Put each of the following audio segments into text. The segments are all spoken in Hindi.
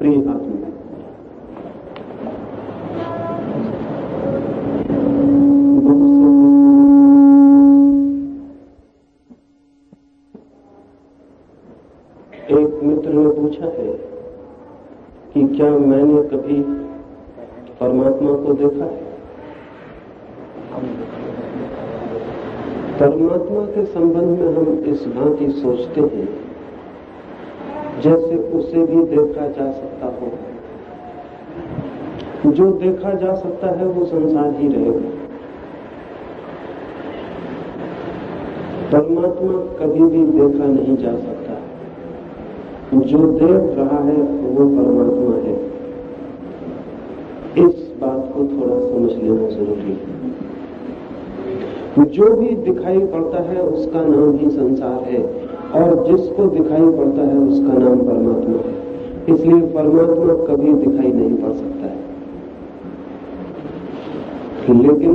प्रिय आत्मा, एक मित्र ने पूछा है कि क्या मैंने कभी परमात्मा को देखा है। परमात्मा के संबंध में हम इस भांति सोचते हैं जैसे उसे भी देखा जा सकता हो। जो देखा जा सकता है वो संसार ही रहेगा। परमात्मा कभी भी देखा नहीं जा सकता। जो देख रहा है वो परमात्मा है। इस बात को थोड़ा समझ लेना जरूरी है। जो भी दिखाई पड़ता है उसका नाम ही संसार है, और जिसको दिखाई पड़ता है उसका नाम परमात्मा है। इसलिए परमात्मा कभी दिखाई नहीं पड़ सकता है। लेकिन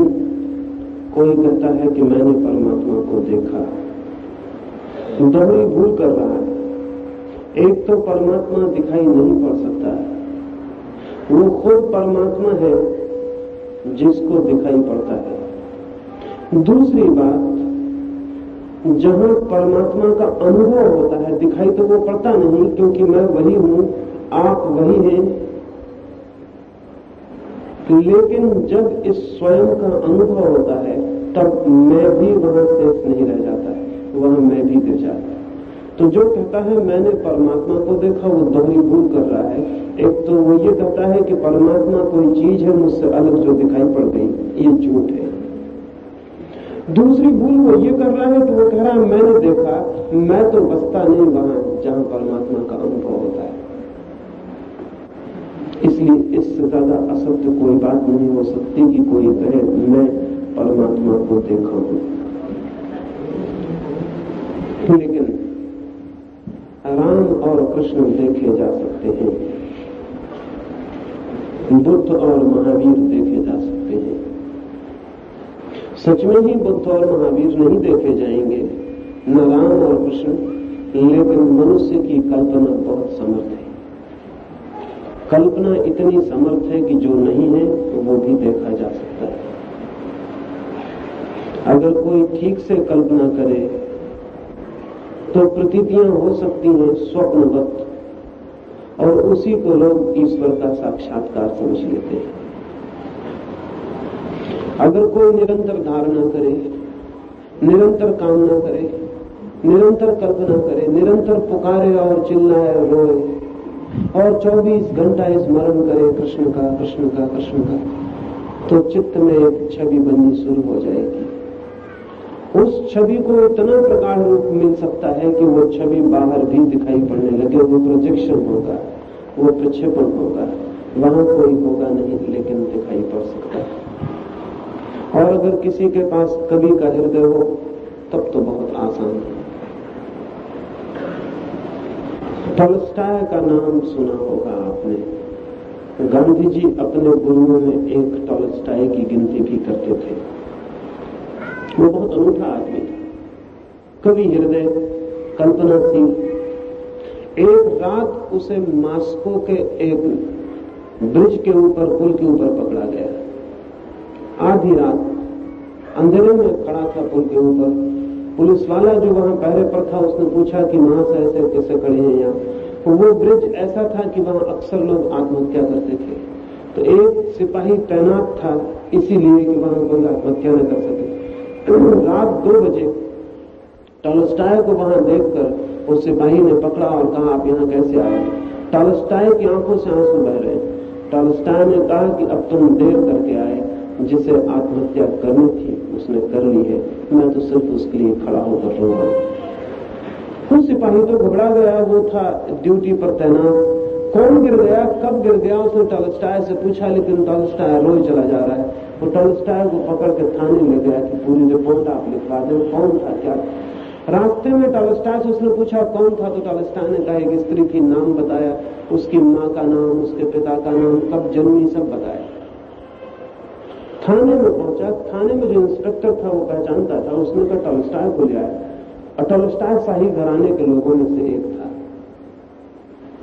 कोई कहता है कि मैंने परमात्मा को देखा, दोहरी भूल कर रहा है। एक तो परमात्मा दिखाई नहीं पड़ सकता है, वो खुद परमात्मा है जिसको दिखाई पड़ता है। दूसरी बात, जहां परमात्मा का अनुभव होता है, दिखाई तो वो पड़ता नहीं, क्योंकि मैं वही हूं, आप वही हैं। लेकिन जब इस स्वयं का अनुभव होता है तब मैं भी वहां शेष नहीं रह जाता है, वहां मैं भी गिर जाता है। तो जो कहता है मैंने परमात्मा को देखा, वो दोहरी भूल कर रहा है। एक तो वो ये कहता है कि परमात्मा कोई चीज है मुझसे अलग जो दिखाई पड़ गई, ये झूठ है। दूसरी भूल वो ये कर रहा है कि वो कह रहा है मैंने देखा, मैं तो बसता नहीं वहां जहां परमात्मा का अनुभव होता है। इसलिए इससे ज्यादा असत्य कोई बात नहीं हो सकती कि कोई कहे मैं परमात्मा को देखा हूं। लेकिन राम और कृष्ण देखे जा सकते हैं, बुद्ध और महावीर देखे जा सकते हैं। सच में ही बुद्ध और महावीर नहीं देखे जाएंगे, न राम और कृष्ण, लेकिन मनुष्य की कल्पना बहुत समर्थ है। कल्पना इतनी समर्थ है कि जो नहीं है तो वो भी देखा जा सकता है। अगर कोई ठीक से कल्पना करे तो प्रतीतियां हो सकती हैं स्वप्नवत, और उसी को लोग ईश्वर का साक्षात्कार समझ लेते हैं। अगर कोई निरंतर धारणा करे, निरंतर कामना करे, निरंतर कल्पना करे, निरंतर पुकारे और चिल्लाए और रोए, और 24 घंटा स्मरण करे कृष्ण का कृष्ण का कृष्ण का, तो चित्त में एक छवि बननी शुरू हो जाएगी। उस छवि को इतना प्रगाढ़ रूप मिल सकता है कि वो छवि बाहर भी दिखाई पड़ने लगे। वो प्रोजेक्शन होगा, वो प्रक्षेपण होगा, वहां कोई होगा नहीं, लेकिन दिखाई पड़ सकता है। और अगर किसी के पास कवि का हृदय हो तब तो बहुत आसान है। टॉलस्टॉय का नाम सुना होगा आपने। गांधी जी अपने गुरुओं में एक टॉलस्टॉय की गिनती भी करते थे। वो बहुत अनूठा आदमी था, कवि हृदय, कल्पनाशील। एक रात उसे मास्को के एक ब्रिज के ऊपर, पुल के ऊपर पकड़ा गया। आधी रात अंधेरे में खड़ा था पुल के ऊपर। पुलिस वाला जो वहां पहरे पर था उसने पूछा कि महाशय ऐसे कैसे खड़े हैं यहाँ। वो ब्रिज ऐसा था कि वहां अक्सर लोग आत्महत्या करते थे, तो एक सिपाही तैनात था इसीलिए कि वहां कोई आत्महत्या न कर सके। रात 2 बजे टॉलस्टॉय को वहां देखकर उस सिपाही ने पकड़ा और कहा आप यहाँ कैसे आए। टॉलस्टॉय की आंखों से आंसू बह रहे। टॉलस्टॉय ने कहा कि अब तुम देर करके आए, जिसे आत्महत्या करनी थी उसने कर ली है, मैं तो सिर्फ उसके लिए खड़ा होकर रो रहा हूं। वो सिपाही तो घबरा गया, वो था ड्यूटी पर तैनात। कौन गिर गया, कब गिर गया, उसने टॉलस्टॉय से पूछा, लेकिन टॉलस्टॉय रोज चला जा रहा है। वो टॉलस्टॉय को पकड़ के थाने ले गया कि पूरी रिपोर्ट आप लिखवा दें, कौन था क्या। रास्ते में टॉलस्टॉय से उसने पूछा कौन था, तो टॉलस्टॉय ने कहा एक स्त्री थी, नाम बताया, उसकी माँ का नाम, उसके पिता का नाम, कब जन्मी, सब बताया। थाने में पहुंचा। थाने में जो इंस्पेक्टर था वो पहचानता था, उसने कहा टॉलस्टॉय को ले आया। और टॉलस्टॉय शाही घराने के लोगों में से एक था,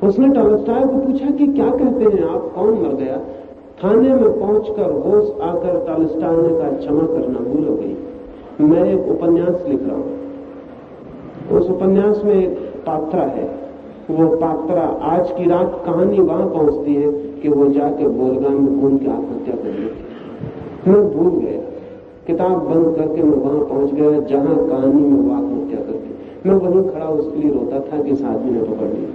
उसने टॉलस्टॉय को पूछा कि क्या कहते हैं आप, कौन मर गया? थाने में पहुंचकर होश आकर टॉलस्टॉय ने कहा, क्षमा करना भूल हो गई, मैं एक उपन्यास लिख रहा हूं। उस उपन्यास में एक पात्रा है, वो पात्रा आज की रात कहानी वहां पहुंचती है कि वो जाके बोलगाम में खून की आत्महत्या कर लेती। मैं भूल गया, किताब बंद करके मैं वहां पहुंच गया जहां कहानी में वो आत्महत्या करती। मैं वहीं खड़ा उसके लिए रोता था कि इस आदमी ने पकड़ लिया।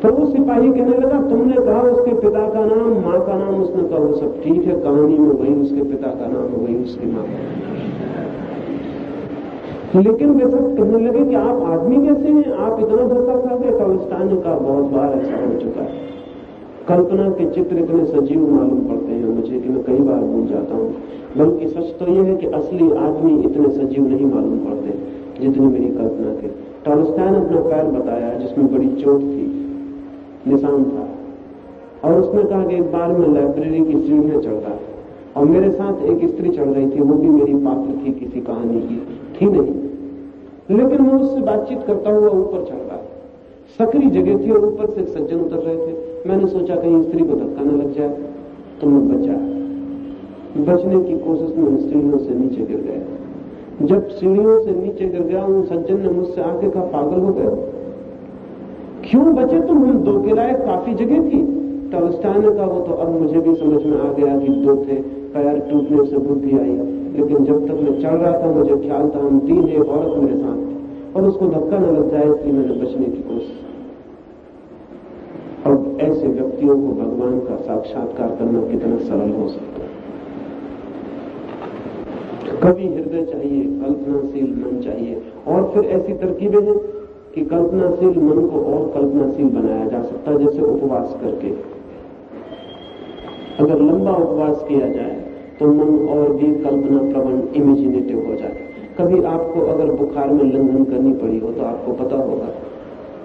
तो वो सिपाही कहने लगा, तुमने कहा उसके पिता का नाम, माँ का नाम। उसने कहा वो सब ठीक है, कहानी में वही उसके पिता का नाम है, वही उसकी माँ का। लेकिन वे सब कहने लगे कि आप आदमी कैसे हैं, आप इतना धोखा खा गए। टॉलस्टॉय ने कहा, बहुत बार ऐसा हो चुका है। कल्पना के चित्र इतने सजीव मालूम पड़ते हैं मुझे कि मैं कई बार भूल जाता हूँ। बल्कि सच तो यह है कि असली आदमी इतने सजीव नहीं मालूम पड़ते जितनी मेरी कल्पना के। टॉलस्टॉय ने अपना पैर बताया जिसमें बड़ी चोट थी, निशान था, और उसने कहा कि एक बार मैं लाइब्रेरी की सीढ़ियां चढ़ रहा और मेरे साथ एक स्त्री चढ़ रही थी, वो भी मेरी पात्र थी, किसी कहानी की थी नहीं, लेकिन मैं उससे बातचीत करता हुआ ऊपर चढ़ रहा। सकरी जगह थी और ऊपर से सज्जन उतर रहे थे। मैंने सोचा कहीं स्त्री को धक्का न लग जाए, तो मैं बचा। बचने की कोशिश में सीढ़ियों से नीचे गिर गया। जब सीढ़ियों से नीचे गिर गया, उन सज्जन ने मुझसे आके कहा, पागल हो गए, क्यों बचे तुम? हम दो के लायक काफी जगह थी। टॉलस्टॉय ने कहा, वो तो अब मुझे भी समझ में आ गया कि दो थे, पैर टूटने से बुद्धि आई, लेकिन जब तक मैं चढ़ रहा था मुझे ख्याल था हम तीन, एक औरत मेरे साथ थी और उसको धक्का न लग जाए, इसलिए मैंने बचने की कोशिश। अब ऐसे व्यक्तियों को भगवान का साक्षात्कार करना कितना सरल हो सकता है। कभी हृदय चाहिए, कल्पनाशील मन चाहिए, और फिर ऐसी तरकीबें हैं कि कल्पनाशील मन को और कल्पनाशील बनाया जा सकता है, जैसे उपवास करके। अगर लंबा उपवास किया जाए तो मन और भी कल्पना प्रवण, इमेजिनेटिव हो जाए। कभी आपको अगर बुखार में लंघन करनी पड़ी हो तो आपको पता होगा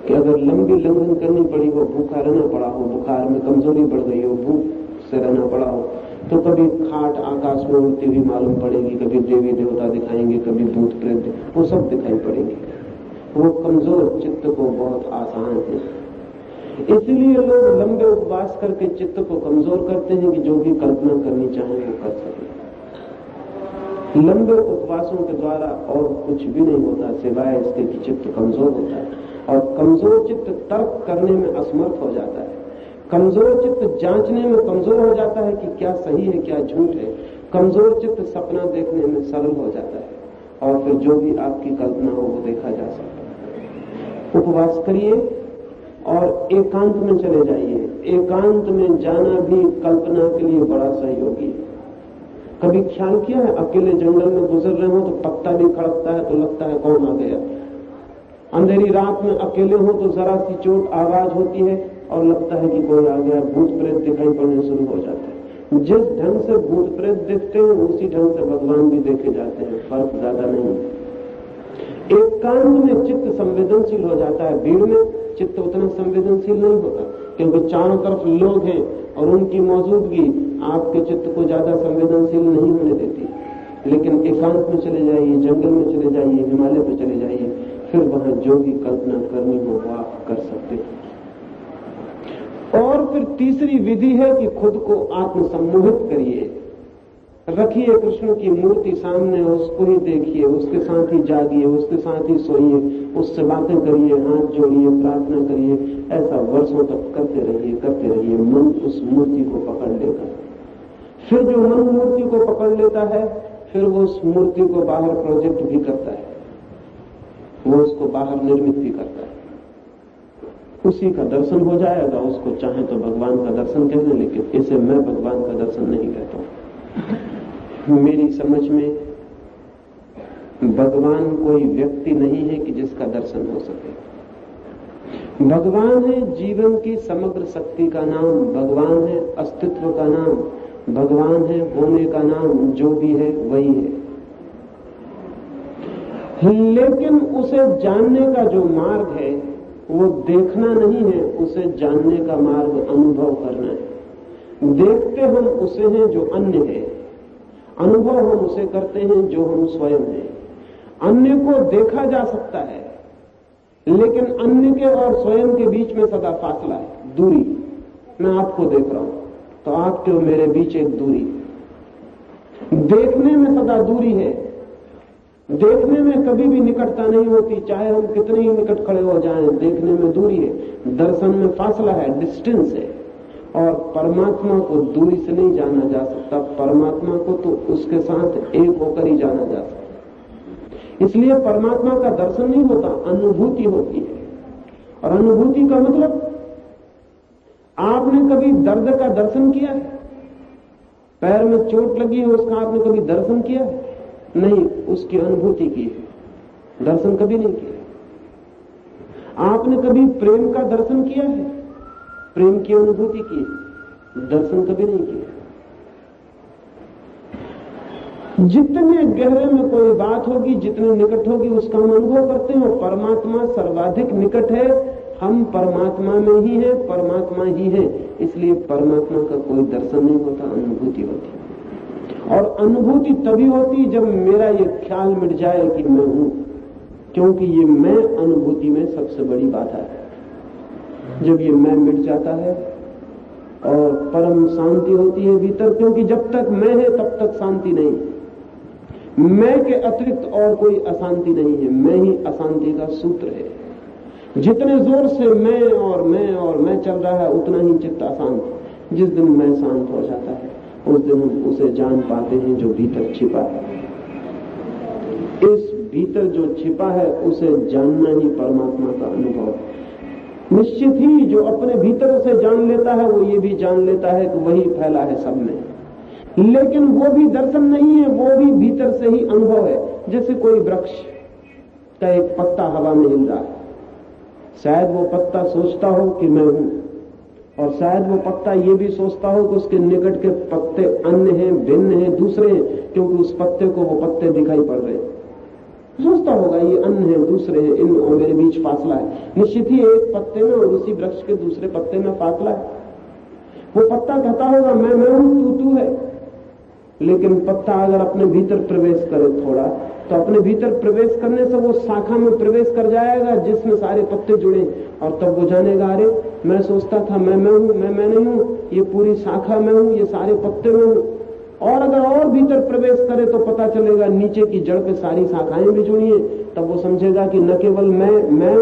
कि अगर लंबी लंघन करनी पड़ी हो, भूखा रहना पड़ा हो, बुखार में कमजोरी बढ़ गई हो, भूख से रहना पड़ा हो, तो कभी खाट आकाश में उड़ती हुई मालूम पड़ेगी, कभी देवी देवता दिखाएंगे, कभी भूत प्रेत, वो सब दिखाई पड़ेंगे। वो कमजोर चित्त को बहुत आसान है। इसलिए लोग लंबे उपवास करके चित्त को कमजोर करते हैं कि जो भी कल्पना करनी चाहे वो कर सके। लंबे उपवासों के द्वारा और कुछ भी नहीं होता सिवाय इसके कि चित्त कमजोर होता है, और कमजोर चित्त तर्क करने में असमर्थ हो जाता है। कमजोर चित्त जांचने में कमजोर हो जाता है कि क्या सही है क्या झूठ है। कमजोर चित्त सपना देखने में सरल हो जाता है, और फिर जो भी आपकी कल्पना हो वो देखा जा सकता है। उपवास करिए और एकांत में चले जाइए। एकांत में जाना भी कल्पना के लिए बड़ा सहयोगी है। कभी ख्याल किया है, अकेले जंगल में गुजर रहे हो तो पत्ता भी खड़कता है तो लगता है कौन आ गया। अंधेरी रात में अकेले हो तो जरा सी चोट आवाज होती है और लगता है कि कोई आ गया। भूत प्रेत दिखाई पड़ने शुरू हो जाते हैं। जिस ढंग से भूत प्रेत दिखते हैं उसी ढंग से भगवान भी देखे जाते हैं, फर्क ज्यादा नहीं। एकांत में चित्त संवेदनशील हो जाता है, भीड़ में चित्त उतना संवेदनशील नहीं होता, क्योंकि चारों तरफ लोग हैं और उनकी मौजूदगी आपके चित्त को ज्यादा संवेदनशील नहीं होने देती। लेकिन एकांत में चले जाइए, जंगल में चले जाइए, हिमालय पे चले जाइए, फिर वहां जो भी कल्पना करनी हो वो आप कर सकते हैं। और फिर तीसरी विधि है कि खुद को आत्मसम्मोहित करिए। रखिए कृष्ण की मूर्ति सामने, उसको ही देखिए, उसके साथ ही जागिए, उसके साथ ही सोइए, उससे बातें करिए, हाथ जोड़िए, प्रार्थना करिए। ऐसा वर्षों तक करते रहिए। मन उस मूर्ति को पकड़ लेगा। फिर जो मन मूर्ति को पकड़ लेता है, फिर वो उस मूर्ति को बाहर प्रोजेक्ट भी करता है, वो उसको बाहर निर्मित भी करता है। उसी का दर्शन हो जाएगा। उसको चाहे तो भगवान का दर्शन कह लें, लेकिन इसे मैं भगवान का दर्शन नहीं कहता हूं। मेरी समझ में भगवान कोई व्यक्ति नहीं है कि जिसका दर्शन हो सके। भगवान है जीवन की समग्र शक्ति का नाम, भगवान है अस्तित्व का नाम, भगवान है होने का नाम। जो भी है वही है, लेकिन उसे जानने का जो मार्ग है वो देखना नहीं है, उसे जानने का मार्ग अनुभव करना है। देखते हम उसे हैं जो अन्य है, अनुभव हम उसे करते हैं जो हम स्वयं हैं। अन्य को देखा जा सकता है, लेकिन अन्य के और स्वयं के बीच में सदा फासला है, दूरी। मैं आपको देख रहा हूं तो आपके और मेरे बीच एक दूरी, देखने में सदा दूरी है, देखने में कभी भी निकटता नहीं होती, चाहे हम कितने ही निकट खड़े हो जाएं, देखने में दूरी है, दर्शन में फासला है, डिस्टेंस है। और परमात्मा को दूरी से नहीं जाना जा सकता, परमात्मा को तो उसके साथ एक होकर ही जाना जा सकता। इसलिए परमात्मा का दर्शन नहीं होता, अनुभूति होती है। और अनुभूति का मतलब, आपने कभी दर्द का दर्शन किया है? पैर में चोट लगी है, उसका आपने कभी दर्शन किया है? नहीं, उसकी अनुभूति की है, दर्शन कभी नहीं किया। आपने कभी प्रेम का दर्शन किया है? प्रेम की अनुभूति की, दर्शन कभी नहीं किया। जितने गहरे में कोई बात होगी, जितने निकट होगी, उसका हम अनुभव करते हैं। और परमात्मा सर्वाधिक निकट है, हम परमात्मा में ही हैं, परमात्मा ही है। इसलिए परमात्मा का कोई दर्शन नहीं होता, अनुभूति होती है। और अनुभूति तभी होती जब मेरा ये ख्याल मिट जाए कि मैं हूं, क्योंकि ये मैं अनुभूति में सबसे बड़ी बाधा है। जब ये मैं मिट जाता है और परम शांति होती है भीतर, क्योंकि जब तक मैं है तब तक शांति नहीं। मैं के अतिरिक्त और कोई अशांति नहीं है, मैं ही अशांति का सूत्र है। जितने जोर से मैं और मैं और मैं चल रहा है, उतना ही चित्त अशांत। जिस दिन मैं शांत हो जाता है, उस दिन हम उसे जान पाते हैं जो भीतर छिपा है। इस भीतर जो छिपा है, उसे जानना ही परमात्मा का अनुभव है। निश्चित ही जो अपने भीतर उसे जान लेता है, वो ये भी जान लेता है कि वही फैला है सब में। लेकिन वो भी दर्शन नहीं है, वो भी भीतर से ही अनुभव है। जैसे कोई वृक्ष का एक पत्ता हवा में हिल रहा है, शायद वो पत्ता सोचता हो कि मैं हूं, और शायद वो पत्ता ये भी सोचता हो कि उसके निकट के पत्ते अन्य हैं, भिन्न हैं, दूसरे हैं, क्योंकि उस पत्ते को वो पत्ते दिखाई पड़ रहे हैं। सोचता होगा ये अन्य है, दूसरे हैं, इन और मेरे बीच फासला है। निश्चित ही एक पत्ते में और उसी वृक्ष के दूसरे पत्ते में फासला है। वो पत्ता कहता होगा मैं हूं, तू है। लेकिन पत्ता अगर अपने भीतर प्रवेश करे थोड़ा, तो अपने भीतर प्रवेश करने से वो शाखा में प्रवेश कर जाएगा जिसमें सारे पत्ते जुड़े, और तब वो जानेगा, अरे मैं सोचता था मैं हूं, मैं नहीं हूं, ये पूरी शाखा में हूं, ये सारे पत्ते में हूं। और अगर और भीतर प्रवेश करे तो पता चलेगा नीचे की जड़ पे सारी शाखाएं भी जुड़ी हैं। तब वो समझेगा कि न केवल मैं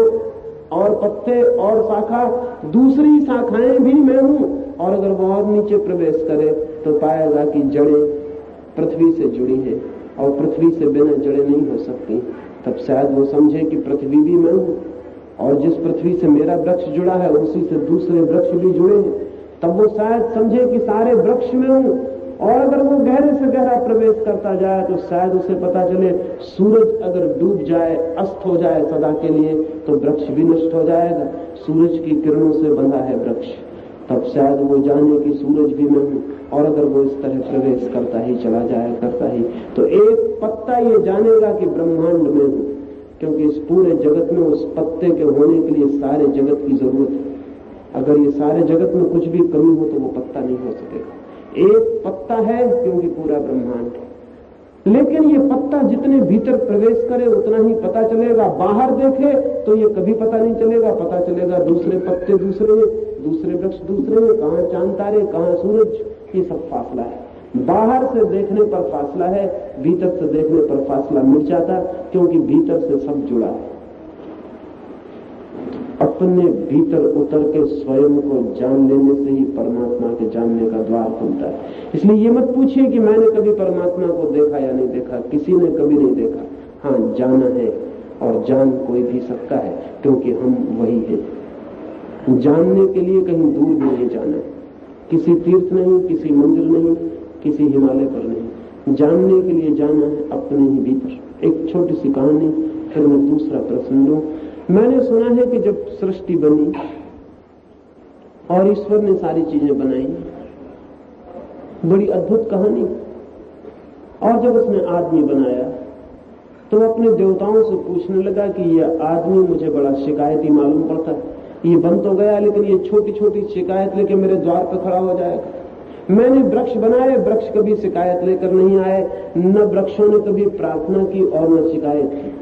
और पत्ते और शाखा, दूसरी शाखाएं भी मैं हूं। और अगर वो और नीचे प्रवेश करे तो पाएगा कि जड़ें पृथ्वी से जुड़ी हैं, और पृथ्वी से बिना जड़ें नहीं हो सकती। तब शायद वो समझे कि पृथ्वी भी मैं हूं, और जिस पृथ्वी से मेरा वृक्ष जुड़ा है, उसी से दूसरे वृक्ष भी जुड़े हैं। तब वो शायद समझे कि सारे वृक्ष में हूं। और अगर वो गहरे से गहरा प्रवेश करता जाए तो शायद उसे पता चले, सूरज अगर डूब जाए, अस्त हो जाए सदा के लिए, तो वृक्ष भी नष्ट हो जाएगा। सूरज की किरणों से बंधा है वृक्ष। तब शायद वो जाने कि सूरज भी मैं हूं। और अगर वो इस तरह प्रवेश करता ही चला जाए, करता ही, तो एक पत्ता ये जानेगा कि ब्रह्मांड में हूं, क्योंकि इस पूरे जगत में उस पत्ते के होने के लिए सारे जगत की जरूरत है। अगर ये सारे जगत में कुछ भी कमी हो तो वो पत्ता नहीं हो सकेगा। एक पत्ता है क्योंकि पूरा ब्रह्मांड है। लेकिन ये पत्ता जितने भीतर प्रवेश करे उतना ही पता चलेगा। बाहर देखे तो ये कभी पता नहीं चलेगा। पता चलेगा दूसरे पत्ते दूसरे हैं, दूसरे वृक्ष दूसरे हैं, कहां चांद तारे, कहां सूरज, ये सब फासला है। बाहर से देखने पर फासला है, भीतर से देखने पर फासला मिट जाता, क्योंकि भीतर से सब जुड़ा है। अपने भीतर उतर के स्वयं को जान लेने से ही परमात्मा के जानने का द्वार खुलता है। इसलिए ये मत पूछिए कि मैंने कभी परमात्मा को देखा या नहीं देखा। किसी ने कभी नहीं देखा। हाँ, जाना है, और जान कोई भी सकता है, क्योंकि हम वही हैं। जानने के लिए कहीं दूर भी नहीं जाना, किसी तीर्थ नहीं, किसी मंदिर नहीं, किसी हिमालय पर नहीं। जानने के लिए जाना है अपने ही भीतर। एक छोटी सी कहानी, फिर मैं दूसरा प्रश्न लूं। मैंने सुना है कि जब सृष्टि बनी और ईश्वर ने सारी चीजें बनाई, बड़ी अद्भुत कहानी। और जब उसने आदमी बनाया तो अपने देवताओं से पूछने लगा कि यह आदमी मुझे बड़ा शिकायती मालूम पड़ता है। ये बन तो गया, लेकिन ये छोटी छोटी शिकायत लेके मेरे द्वार पर खड़ा हो जाएगा। मैंने वृक्ष बनाए, वृक्ष कभी शिकायत लेकर नहीं आए, न वृक्षों ने कभी प्रार्थना की और न शिकायत की।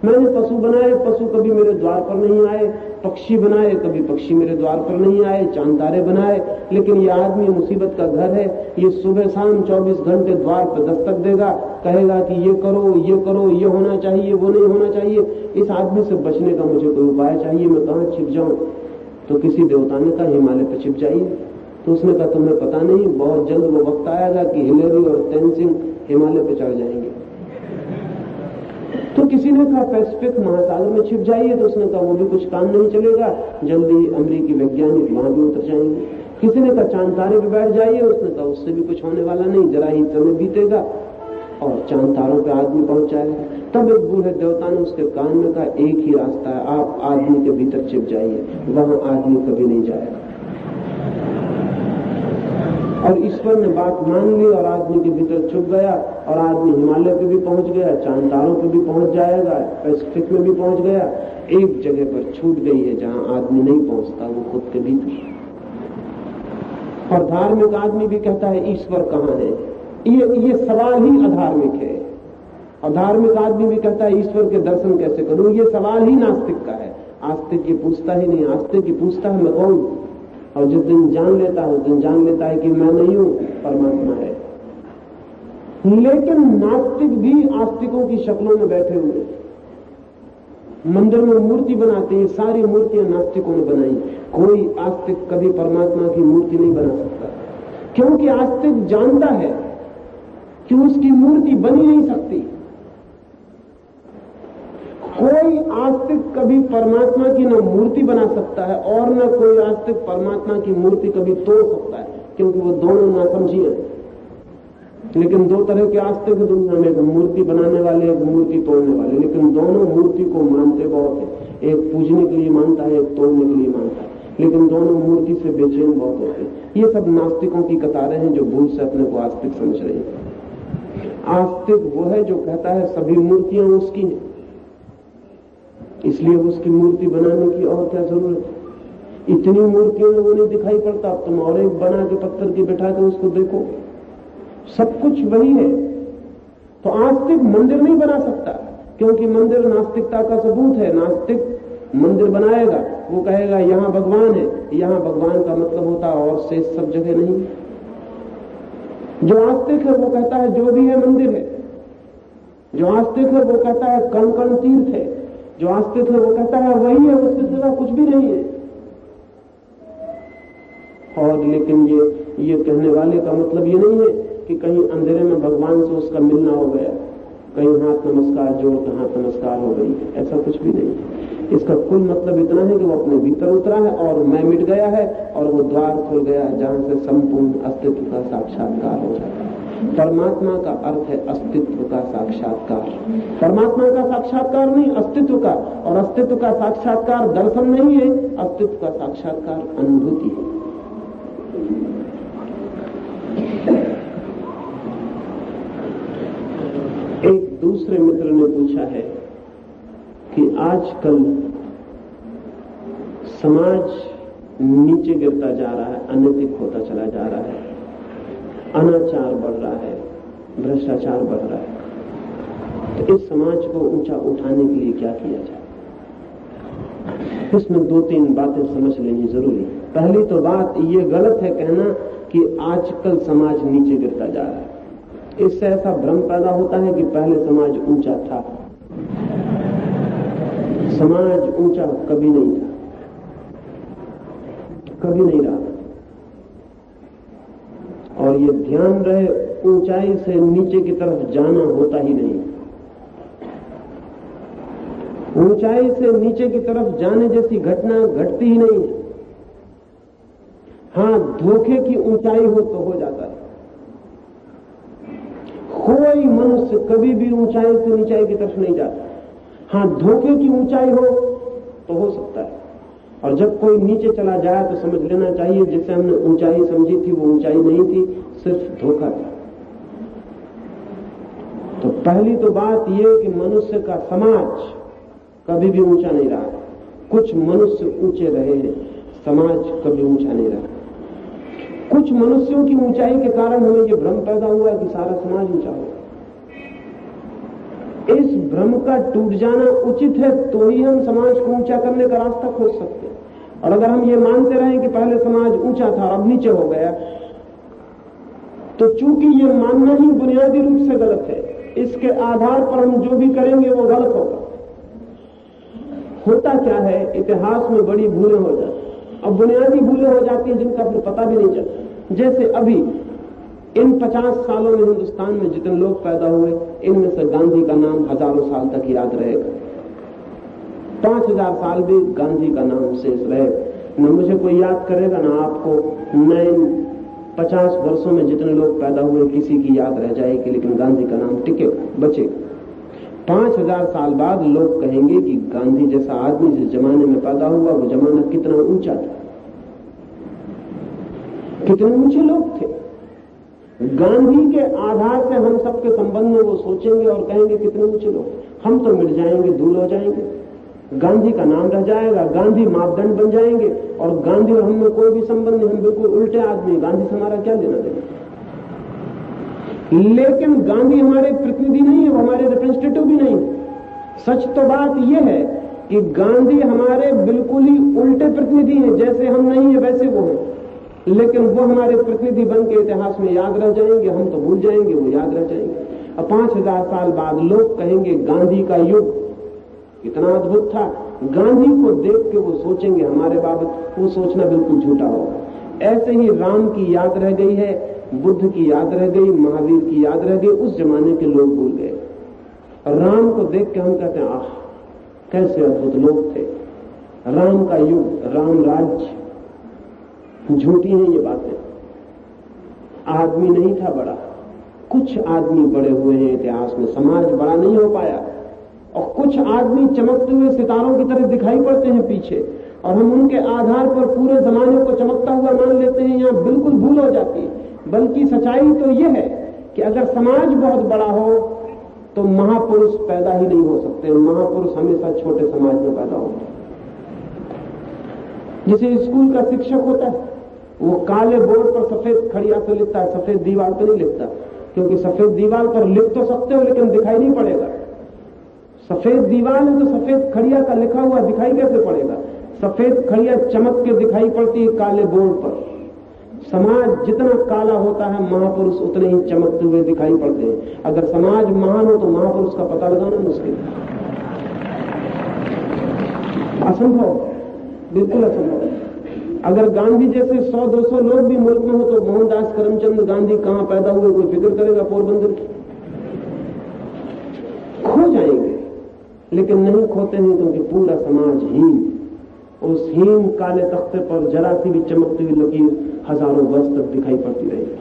मैंने पशु बनाए, पशु कभी मेरे द्वार पर नहीं आए, पक्षी बनाए, कभी पक्षी मेरे द्वार पर नहीं आए, चांद तारे बनाए, लेकिन ये आदमी मुसीबत का घर है। ये सुबह शाम 24 घंटे द्वार पर दस्तक देगा, कहेगा कि ये करो, ये करो, ये होना चाहिए, वो नहीं होना चाहिए। इस आदमी से बचने का मुझे कोई उपाय चाहिए, मैं कहां छिप जाऊं? तो किसी देवता ने कहा हिमालय पर छिप जाइए। तो उसने कहा तुम्हें पता नहीं, बहुत जल्द वो वक्त आएगा कि हिलेरी और तेनसिंग हिमालय पर चढ़ जाएंगे। तो किसी ने कहा पैसिफिक महासागर में छिप जाइए, तो उसने कहा वो भी कुछ काम नहीं चलेगा, जल्दी अमेरिकी वैज्ञानिक वहां भी उतर जाएंगे। किसी ने कहा चांद तारे पे बैठ जाइए, उसने कहा उससे भी कुछ होने वाला नहीं, जरा ही समय बीतेगा और चांद तारों पे आदमी पहुंच जाएगा। तब एक बूढ़े देवता ने उसके कान में कहा एक ही रास्ता है, आप आदमी के भीतर छिप जाइए, वहां आदमी कभी नहीं जाएगा। और ईश्वर ने बात मान ली और आदमी के भीतर छुप गया, और आदमी हिमालय पे भी पहुंच गया, चांद तारों पे भी पहुंच जाएगा, पैसिफिक में भी पहुंच गया। एक जगह पर छूट गई है जहां आदमी नहीं पहुंचता, वो खुद के भीतर। और धार्मिक आदमी भी कहता है ईश्वर कहां है? ये सवाल ही अधार्मिक है। और धार्मिक आदमी भी कहता है ईश्वर के दर्शन कैसे करूं? ये सवाल ही नास्तिक का है। आस्तिक ये पूछता ही नहीं, आस्तिक ये पूछता है मैं कौन? और जिस दिन जान लेता है उस दिन जान लेता है कि मैं नहीं हूं, परमात्मा है। लेकिन नास्तिक भी आस्तिकों की शक्लों में बैठे हुए, मंदिर में मूर्ति बनाते हैं, सारी मूर्तियां नास्तिकों ने बनाई। कोई आस्तिक कभी परमात्मा की मूर्ति नहीं बना सकता, क्योंकि आस्तिक जानता है कि उसकी मूर्ति बनी नहीं सकती। कोई आस्तिक कभी परमात्मा की न मूर्ति बना सकता है और न कोई आस्तिक परमात्मा की मूर्ति कभी तोड़ सकता है, क्योंकि वो दोनों नासमझी हैं। लेकिन दो तरह के आस्तिक दुनिया में, एक मूर्ति बनाने वाले, एक मूर्ति तोड़ने वाले, लेकिन दोनों मूर्ति को मानते बहुत है। एक पूजने के लिए मानता है, एक तोड़ने के लिए मानता है, लेकिन दोनों मूर्ति से बेचैन बहुत होते हैं। ये सब नास्तिकों की कतारें हैं जो भूल से अपने को आस्तिक समझ रहे हैं। आस्तिक वो है जो कहता है सभी मूर्तियां उसकी हैं, इसलिए उसकी मूर्ति बनाने की और क्या जरूरत है? इतनी मूर्तियों में वो नहीं दिखाई पड़ता, अब तुम और एक बना के पत्थर की बिठा के उसको देखो, सब कुछ वही है। तो आस्तिक मंदिर नहीं बना सकता, क्योंकि मंदिर नास्तिकता का सबूत है। नास्तिक मंदिर बनाएगा, वो कहेगा यहां भगवान है, यहां भगवान का मतलब होता है और शेष सब जगह नहीं। जो आस्तिक है वो कहता है जो भी है मंदिर है। जो आस्तिक है वो कहता है कण कण तीर्थ है। जो आस्तिक है वो कहता है वही है, उसके सिवा कुछ भी नहीं है। और लेकिन ये कहने वाले का मतलब ये नहीं है कि कहीं अंधेरे में भगवान से उसका मिलना हो गया, कहीं हाथ नमस्कार जोड़ के हाथ नमस्कार हो गई, ऐसा कुछ भी नहीं। इसका कुल मतलब इतना है कि वो अपने भीतर उतरा है और मैं मिट गया है, और वो द्वार खुल गया जहां से संपूर्ण अस्तित्व का साक्षात्कार हो जाता है। परमात्मा का अर्थ है अस्तित्व का साक्षात्कार। परमात्मा का साक्षात्कार नहीं, अस्तित्व का। और अस्तित्व का साक्षात्कार दर्शन नहीं है, अस्तित्व का साक्षात्कार अनुभूति है। एक दूसरे मित्र ने पूछा है कि आजकल समाज नीचे गिरता जा रहा है, अनैतिक होता चला जा रहा है, अनाचार बढ़ रहा है, भ्रष्टाचार बढ़ रहा है, तो इस समाज को ऊंचा उठाने के लिए क्या किया जाए? इसमें 2-3 बातें समझ लेनी जरूरी है। पहली तो बात ये गलत है कहना कि आजकल समाज नीचे गिरता जा रहा है। इससे ऐसा भ्रम पैदा होता है कि पहले समाज ऊंचा था। समाज ऊंचा कभी नहीं था, कभी नहीं रहा। और ये ध्यान रहे, ऊंचाई से नीचे की तरफ जाना होता ही नहीं। ऊंचाई से नीचे की तरफ जाने जैसी घटना घटती ही नहीं है। हां, धोखे की ऊंचाई हो तो हो जाता है। कोई मनुष्य कभी भी ऊंचाई से नीचाई की तरफ नहीं जाता। हां, धोखे की ऊंचाई हो तो हो सकता है। और जब कोई नीचे चला जाए तो समझ लेना चाहिए जिसे हमने ऊंचाई समझी थी वो ऊंचाई नहीं थी, सिर्फ धोखा था। तो पहली तो बात यह कि मनुष्य का समाज कभी भी ऊंचा नहीं रहा। कुछ मनुष्य ऊंचे रहे हैं, समाज कभी ऊंचा नहीं रहा। कुछ मनुष्यों की ऊंचाई के कारण हमें यह भ्रम पैदा हुआ कि सारा समाज ऊंचा हो। इस भ्रम का टूट जाना उचित है, तो ही हम समाज को ऊंचा करने का रास्ता खोज सकते हैं। और अगर हम ये मानते रहें कि पहले समाज ऊंचा था और अब नीचे हो गया, तो चूंकि ये मानना ही बुनियादी रूप से गलत है, इसके आधार पर हम जो भी करेंगे वो गलत होगा। होता क्या है, इतिहास में बड़ी भूलें हो जाती, अब बुनियादी भूलें हो जाती हैं जिनका फिर पता भी नहीं चलता। जैसे अभी इन 50 सालों में हिंदुस्तान में जितने लोग पैदा हुए, इनमें से गांधी का नाम हजारों साल तक याद रहेगा। 5000 साल भी गांधी का नाम शेष रहेगा। न मुझे कोई याद करेगा, ना आपको, न इन 50 वर्षों में जितने लोग पैदा हुए किसी की याद रह जाएगी, लेकिन गांधी का नाम टिकेगा, बचेगा। 5000 साल बाद लोग कहेंगे कि गांधी जैसा आदमी जिस जमाने में पैदा हुआ वो जमाना कितना ऊंचा था, कितने ऊंचे लोग थे। गांधी के आधार से हम सबके संबंध में वो सोचेंगे और कहेंगे कितने ऊंचे लोग। हम तो मिट जाएंगे, धूल हो जाएंगे, गांधी का नाम रह जाएगा, गांधी मापदंड बन जाएंगे, और गांधी और हम में कोई भी संबंध नहीं, हम बिल्कुल उल्टे आदमी, गांधी से हमारा क्या लेना देना। लेकिन गांधी हमारे प्रतिनिधि नहीं है, वो हमारे रिप्रेजेंटेटिव भी नहीं। सच तो बात यह है कि गांधी हमारे बिल्कुल ही उल्टे प्रतिनिधि हैं, जैसे हम नहीं है वैसे वो हैं, लेकिन वो हमारे प्रतिनिधि बन के इतिहास में याद रह जाएंगे, हम तो भूल जाएंगे, वो याद रह जाएंगे। अब 5000 साल बाद लोग कहेंगे गांधी का युग कितना अद्भुत था। गांधी को देख के वो सोचेंगे हमारे बाबत, वो सोचना बिल्कुल झूठा होगा। ऐसे ही राम की याद रह गई है, बुद्ध की याद रह गई, महावीर की याद रह गई, उस जमाने के लोग भूल गए। राम को देख के हम कहते हैं आह कैसे अद्भुत लोग थे, राम का युग, राम राज्य। झूठी हैं ये बातें। आदमी नहीं था बड़ा, कुछ आदमी बड़े हुए हैं इतिहास में, समाज बड़ा नहीं हो पाया। और कुछ आदमी चमकते हुए सितारों की तरह दिखाई पड़ते हैं पीछे, और हम उनके आधार पर पूरे जमाने को चमकता हुआ मान लेते हैं, यहां बिल्कुल भूल हो जाती है। बल्कि सच्चाई तो यह है कि अगर समाज बहुत बड़ा हो तो महापुरुष पैदा ही नहीं हो सकते। महापुरुष हमेशा छोटे समाज में पैदा होते हैं। जैसे स्कूल का शिक्षक होता है, वो काले बोर्ड पर सफेद खड़िया से लिखता है, सफेद दीवार पर नहीं लिखता, क्योंकि सफेद दीवार पर लिख तो सकते हो लेकिन दिखाई नहीं पड़ेगा। सफेद दीवार है तो सफेद खड़िया का लिखा हुआ दिखाई कैसे पड़ेगा। सफेद खड़िया चमक के दिखाई पड़ती है काले बोर्ड पर। समाज जितना काला होता है महापुरुष उतने ही चमकते हुए दिखाई पड़ते हैं। अगर समाज महान हो तो महापुरुष का पता लगाना मुश्किल है, असंभव, बिल्कुल असंभव। अगर गांधी जैसे 100-200 लोग भी मुल्क में हो तो मोहनदास करमचंद गांधी कहां पैदा हुए कोई फिक्र करेगा पोरबंदर की? खो जाएंगे, लेकिन नहीं खोते हैं क्योंकि पूरा समाज हीन, उस हीन काले तख्ते पर जरा सी भी चमकती हुई लकीर हजारों वर्ष तक दिखाई पड़ती रहेगी।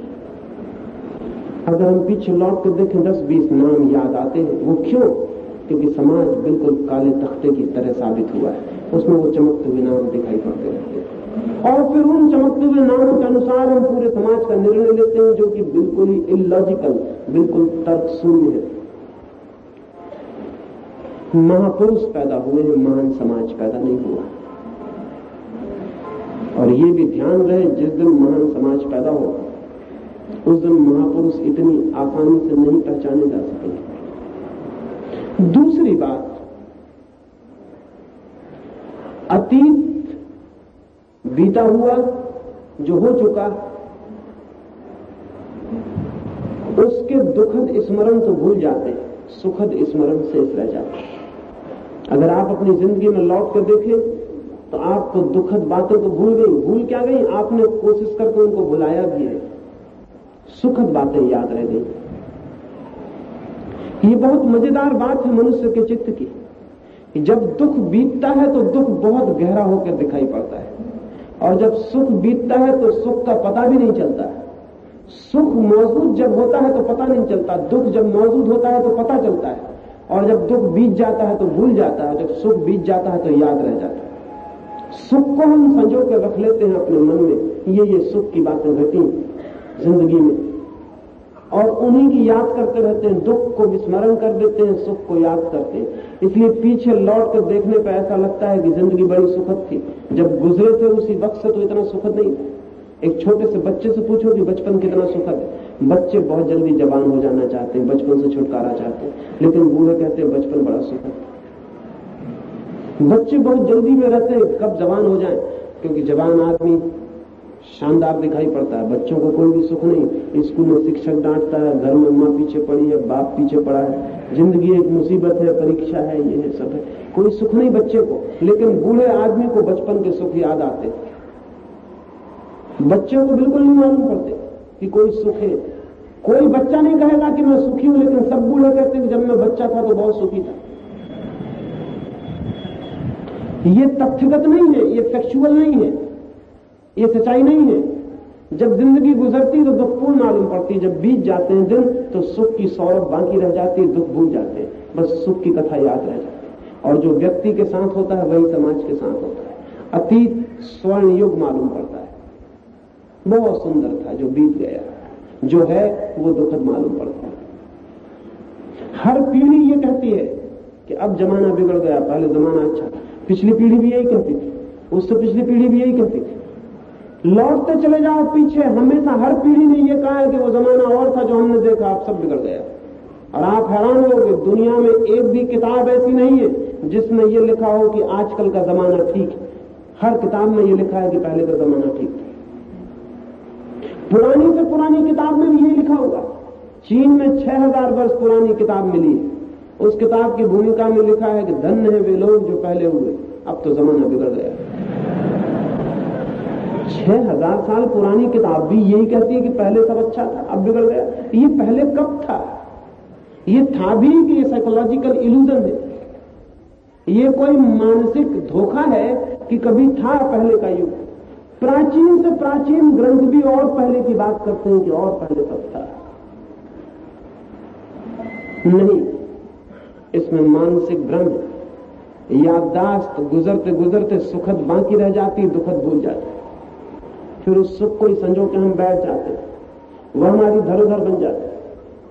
अगर हम पीछे लौट कर देखें 10-20 नाम याद आते हैं। वो क्यों? क्योंकि समाज बिल्कुल काले तख्ते की तरह साबित हुआ है, उसमें वो चमकते हुए नाम दिखाई पड़ते रहते हैं। और फिर उन चमकते हुए नामों के अनुसार हम पूरे समाज का निर्णय लेते हैं, जो कि बिल्कुल ही इलॉजिकल, बिल्कुल तर्क शून्य है। महापुरुष पैदा हुए हैं, महान समाज पैदा नहीं हुआ। और ये भी ध्यान रहे, जिस दिन महान समाज पैदा हो उस दिन महापुरुष इतनी आसानी से नहीं पहचाने जा सकेंगे। दूसरी बात, अतीत बीता हुआ जो हो चुका, उसके दुखद स्मरण तो भूल जाते हैं, सुखद स्मरण शेष रह जाते हैं। अगर आप अपनी जिंदगी में लौट कर देखें तो आप तो दुखद बातें तो भूल गई। भूल क्या गई, आपने कोशिश करके उनको भुलाया भी है, सुखद बातें याद रह गई। ये बहुत मजेदार बात है मनुष्य के चित्त की कि जब दुख बीतता है तो दुख बहुत गहरा होकर दिखाई पड़ता है, और जब सुख बीतता है तो सुख का पता भी नहीं चलता है। सुख मौजूद जब होता है तो पता नहीं चलता, दुख जब मौजूद होता है तो पता चलता है, और जब दुख बीत जाता है तो भूल जाता है, जब सुख बीत जाता है तो याद रह जाता है। सुख को हम संजो के रख लेते हैं अपने मन में, ये सुख की बातें घटी जिंदगी में, और उन्हीं की याद करते रहते हैं। दुख को विस्मरण कर देते हैं, सुख को याद करते हैं। इसलिए पीछे लौट कर देखने पर ऐसा लगता है कि जिंदगी बड़ी सुखद थी, जब गुजरे थे उसी वक्त से तो इतना सुखद नहीं। एक छोटे से बच्चे से पूछो कि बचपन कितना सुखद है, बच्चे बहुत जल्दी जवान हो जाना चाहते हैं, बचपन से छुटकारा चाहते हैं, लेकिन बूढ़े कहते हैं बचपन बड़ा सुखद। बच्चे बहुत जल्दी में रहते हैं कब जवान हो जाएं, क्योंकि जवान आदमी शानदार दिखाई पड़ता है। बच्चों को कोई भी सुख नहीं, स्कूल में शिक्षक डांटता है, घर में माँ पीछे पड़ी है, बाप पीछे पड़ा है, जिंदगी एक मुसीबत है, परीक्षा है, ये है, सब है, कोई सुख नहीं बच्चे को। लेकिन बूढ़े आदमी को बचपन के सुख याद आते, बच्चों को बिल्कुल नहीं मालूम पड़ते कि कोई सुख है। कोई बच्चा नहीं कहेगा कि मैं सुखी हूं, लेकिन सब बूढ़े कहते हैं कि जब मैं बच्चा था तो बहुत सुखी था। ये तथ्यगत नहीं है, ये फैक्चुअल नहीं है, ये सच्चाई नहीं है। जब जिंदगी गुजरती तो दुखपूर्ण मालूम पड़ती, जब बीत जाते हैं दिन तो सुख की सौरभ बाकी रह जाती है, दुख भूल जाते हैं, बस सुख की कथा याद रह जाती है। और जो व्यक्ति के साथ होता है वही समाज के साथ होता है। अतीत स्वर्ण युग मालूम पड़ता है, बहुत सुंदर था जो बीत गया, जो है वो दुखद मालूम पड़ता है। हर पीढ़ी ये कहती है कि अब जमाना बिगड़ गया, पहले जमाना अच्छा था। पिछली पीढ़ी भी यही कहती थी, उससे पिछली पीढ़ी भी यही कहती थी। लौटते चले जाओ पीछे, हमेशा हर पीढ़ी ने यह कहा है कि वो जमाना और था जो हमने देखा, अब सब बिगड़ गया। और आप हैरान होगे, दुनिया में एक भी किताब ऐसी नहीं है जिसमें यह लिखा हो कि आजकल का जमाना ठीक है। हर किताब में यह लिखा है कि पहले का जमाना ठीक था। पुरानी से पुरानी किताब में भी यही लिखा होगा। चीन में 6000 वर्ष पुरानी किताब मिली है, उस किताब की भूमिका में लिखा है कि धन्य है वे लोग जो पहले हुए, अब तो जमाना बिगड़ गया। 6000 साल पुरानी किताब भी यही कहती है कि पहले सब अच्छा था, अब बिगड़ गया। ये पहले कब था? ये था भी कि ये साइकोलॉजिकल इल्यूजन है, ये कोई मानसिक धोखा है कि कभी था पहले का युग। प्राचीन से प्राचीन ग्रंथ भी और पहले की बात करते हैं कि और पहले सब था। नहीं, इसमें मानसिक भ्रम है। याददाश्त गुजरते गुजरते सुखद बाकी रह जाती, दुखद भूल जाती। फिर उस सुख को ही संजो के हम बैठ जाते हैं, वह हमारी धरोहर बन जाती है,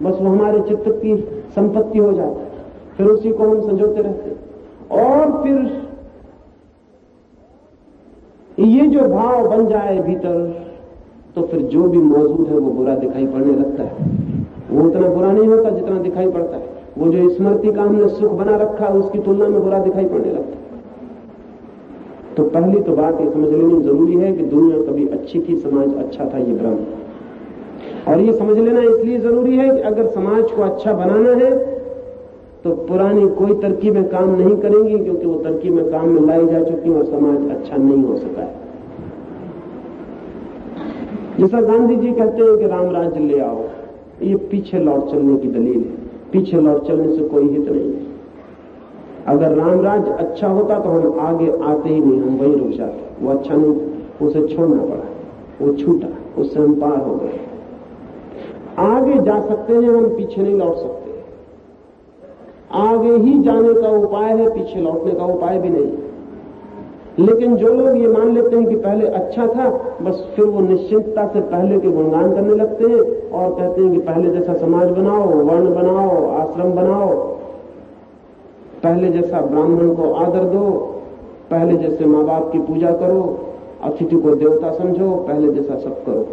बस वो हमारे चित्त की संपत्ति हो जाता है। फिर उसी को हम संजोते रहते हैं। और फिर ये जो भाव बन जाए भीतर, तो फिर जो भी मौजूद है वो बुरा दिखाई पड़ने लगता है। वो उतना बुरा नहीं होता जितना दिखाई पड़ता है। वो जो स्मृति का हमने सुख बना रखा है उसकी तुलना में बुरा दिखाई पड़ने लगता है। तो पहली तो बात ये समझ लेनी जरूरी है कि दुनिया कभी अच्छी थी, समाज अच्छा था, ये भ्रम। और ये समझ लेना इसलिए जरूरी है कि अगर समाज को अच्छा बनाना है तो पुरानी कोई तरकीबें काम नहीं करेंगी, क्योंकि वो तरकीबें काम में लाई जा चुकी हैं और समाज अच्छा नहीं हो सका है। जैसा गांधी जी कहते हैं कि राम राज्य ले आओ, ये पीछे लौट चलने की दलील है। पीछे लौट चलने से कोई हित नहीं है। अगर राम राज्य अच्छा होता तो हम आगे आते ही नहीं, हम वहीं रुक जाते। वो अच्छा नहीं, उसे छोड़ना पड़ा, वो छूटा, उससे हम पार हो गए। आगे जा सकते हैं हम, पीछे नहीं लौट सकते। आगे ही जाने का उपाय है, पीछे लौटने का उपाय भी नहीं। लेकिन जो लोग ये मान लेते हैं कि पहले अच्छा था, बस फिर वो निश्चिंतता से पहले के गुणगान करने लगते हैं और कहते हैं कि पहले जैसा समाज बनाओ, वर्ण बनाओ, आश्रम बनाओ, पहले जैसा ब्राह्मण को आदर दो, पहले जैसे माँ बाप की पूजा करो, अतिथि को देवता समझो, पहले जैसा सब करो,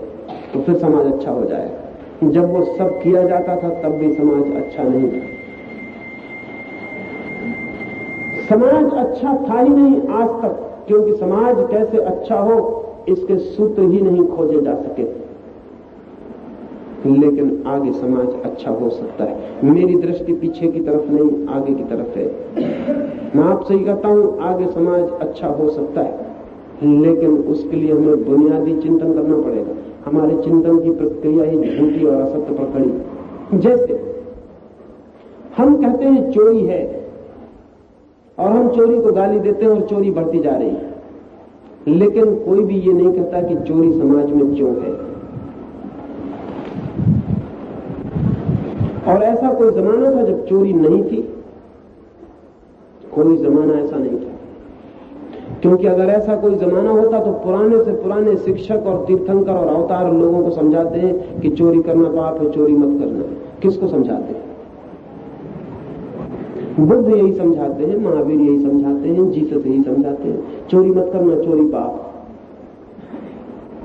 तो फिर समाज अच्छा हो जाएगा। जब वो सब किया जाता था तब भी समाज अच्छा नहीं था। समाज अच्छा था ही नहीं आज तक, क्योंकि समाज कैसे अच्छा हो इसके सूत्र ही नहीं खोजे जा सके। लेकिन आगे समाज अच्छा हो सकता है। मेरी दृष्टि पीछे की तरफ नहीं, आगे की तरफ है। मैं आपसे ही कहता हूं, आगे समाज अच्छा हो सकता है, लेकिन उसके लिए हमें बुनियादी चिंतन करना पड़ेगा। हमारे चिंतन की प्रक्रिया ही झूठी और असत्य पर खड़ी। जैसे हम कहते हैं चोरी है, और हम चोरी को गाली देते हैं और चोरी बढ़ती जा रही है, लेकिन कोई भी ये नहीं कहता कि चोरी समाज में क्यों है। और ऐसा कोई जमाना था जब चोरी नहीं थी? कोई जमाना ऐसा नहीं था, क्योंकि अगर ऐसा कोई जमाना होता तो पुराने से पुराने शिक्षक और तीर्थंकर और अवतार लोगों को समझाते हैं कि चोरी करना पाप है, चोरी मत करना। किसको समझाते हैं? बुद्ध यही समझाते हैं, महावीर यही समझाते हैं, जीसस यही समझाते हैं, चोरी मत करना, चोरी पाप।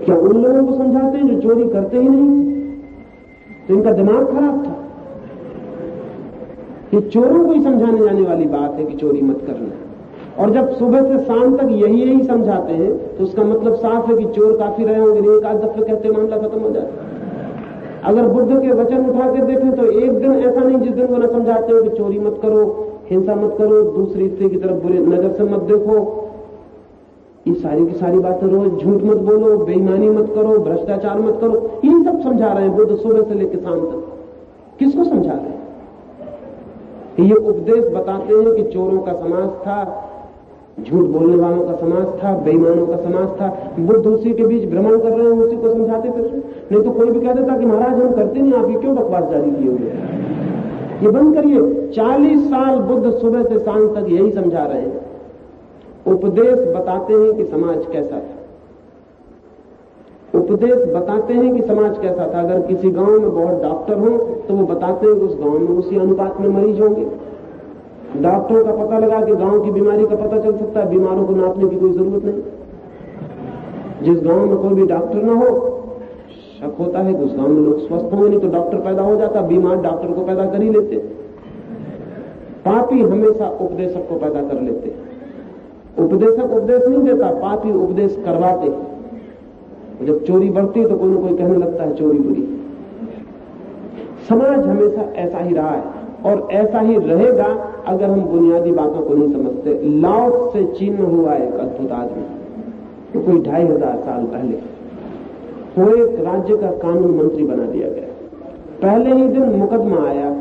क्या उन लोगों को समझाते हैं जो चोरी करते ही नहीं? तो इनका दिमाग खराब था। ये चोरों को ही समझाने जाने वाली बात है कि चोरी मत करना। और जब सुबह से शाम तक यही समझाते हैं तो उसका मतलब साफ है कि चोर काफी रहे होंगे, नहीं एक आध दफे कहते मामला खत्म हो जाता। अगर बुद्ध के वचन उठा के देखें तो एक दिन ऐसा नहीं जिस दिन वो न समझाते हो कि चोरी मत करो, हिंसा मत करो, दूसरी स्त्री की तरफ बुरी नजर से मत देखो, ये सारी की सारी बातें रोज, झूठ मत बोलो, बेईमानी मत करो, भ्रष्टाचार मत करो, यही सब समझा रहे हैं बुद्ध सुबह से लेकर शाम तक। किसको समझा रहे हैं? ये उपदेश बताते हैं कि चोरों का समाज था, झूठ बोलने वालों का समाज था, बेईमानों का समाज था। बुद्ध उसी के बीच भ्रमण कर रहे हैं, उसी को समझाते फिर। नहीं तो कोई भी कह देता कि महाराज हम करते नहीं, आप ये क्यों बकवास जारी किए हुए, ये बंद करिए। 40 साल बुद्ध सुबह से शाम तक यही समझा रहे हैं। उपदेश बताते हैं कि समाज कैसा था, उपदेश बताते हैं कि समाज कैसा था। अगर किसी गांव में बहुत डॉक्टर हो तो वो बताते हैं कि उस गांव में उसी अनुपात में मरीज होंगे। डॉक्टरों का पता लगा कि गांव की बीमारी का पता चल सकता है, बीमारों को नापने की कोई जरूरत नहीं। जिस गांव में कोई भी डॉक्टर ना हो, शक होता है कि उस गांव में लोग स्वस्थ होंगे, नहीं तो डॉक्टर पैदा हो जाता, बीमार डॉक्टर को पैदा कर ही लेते। पापी हमेशा उपदेशक को पैदा कर लेते। उपदेशक उपदेश नहीं देता, पापी उपदेश करवाते। जब चोरी बढ़ती है तो कोई ना कोई कहने लगता है चोरी बुरी। समाज हमेशा ऐसा ही रहा है और ऐसा ही रहेगा अगर हम बुनियादी बातों को नहीं समझते। लाओ से चीन में हुआ एक अद्भुत आदमी, तो कोई 2500 साल पहले वो एक राज्य का कानून मंत्री बना दिया गया। पहले ही दिन मुकदमा आया,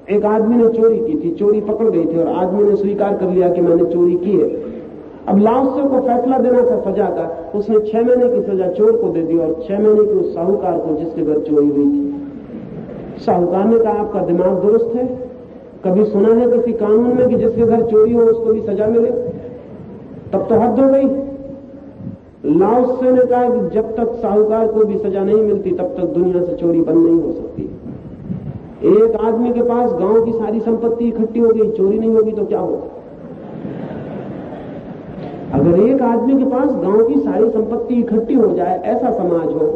एक आदमी ने चोरी की थी, चोरी पकड़ गई थी और आदमी ने स्वीकार कर लिया कि मैंने चोरी की है। अब लाओसे को फैसला देना था सजा का, उसने 6 महीने की सजा चोर को दे दी और 6 महीने की उस साहूकार को जिसके घर चोरी हुई थी। साहूकार ने कहा आपका दिमाग दुरुस्त है, कभी सुना है किसी कानून में कि जिसके घर चोरी हो उसको भी सजा मिले? तब तो हद हो गई। लाओसे ने कहा कि जब तक साहूकार को भी सजा नहीं मिलती तब तक दुनिया से चोरी बंद नहीं हो सकती। एक आदमी के पास गांव की सारी संपत्ति इकट्ठी हो गई, चोरी नहीं होगी तो क्या होगा? अगर एक आदमी के पास गांव की सारी संपत्ति इकट्ठी हो जाए, ऐसा समाज हो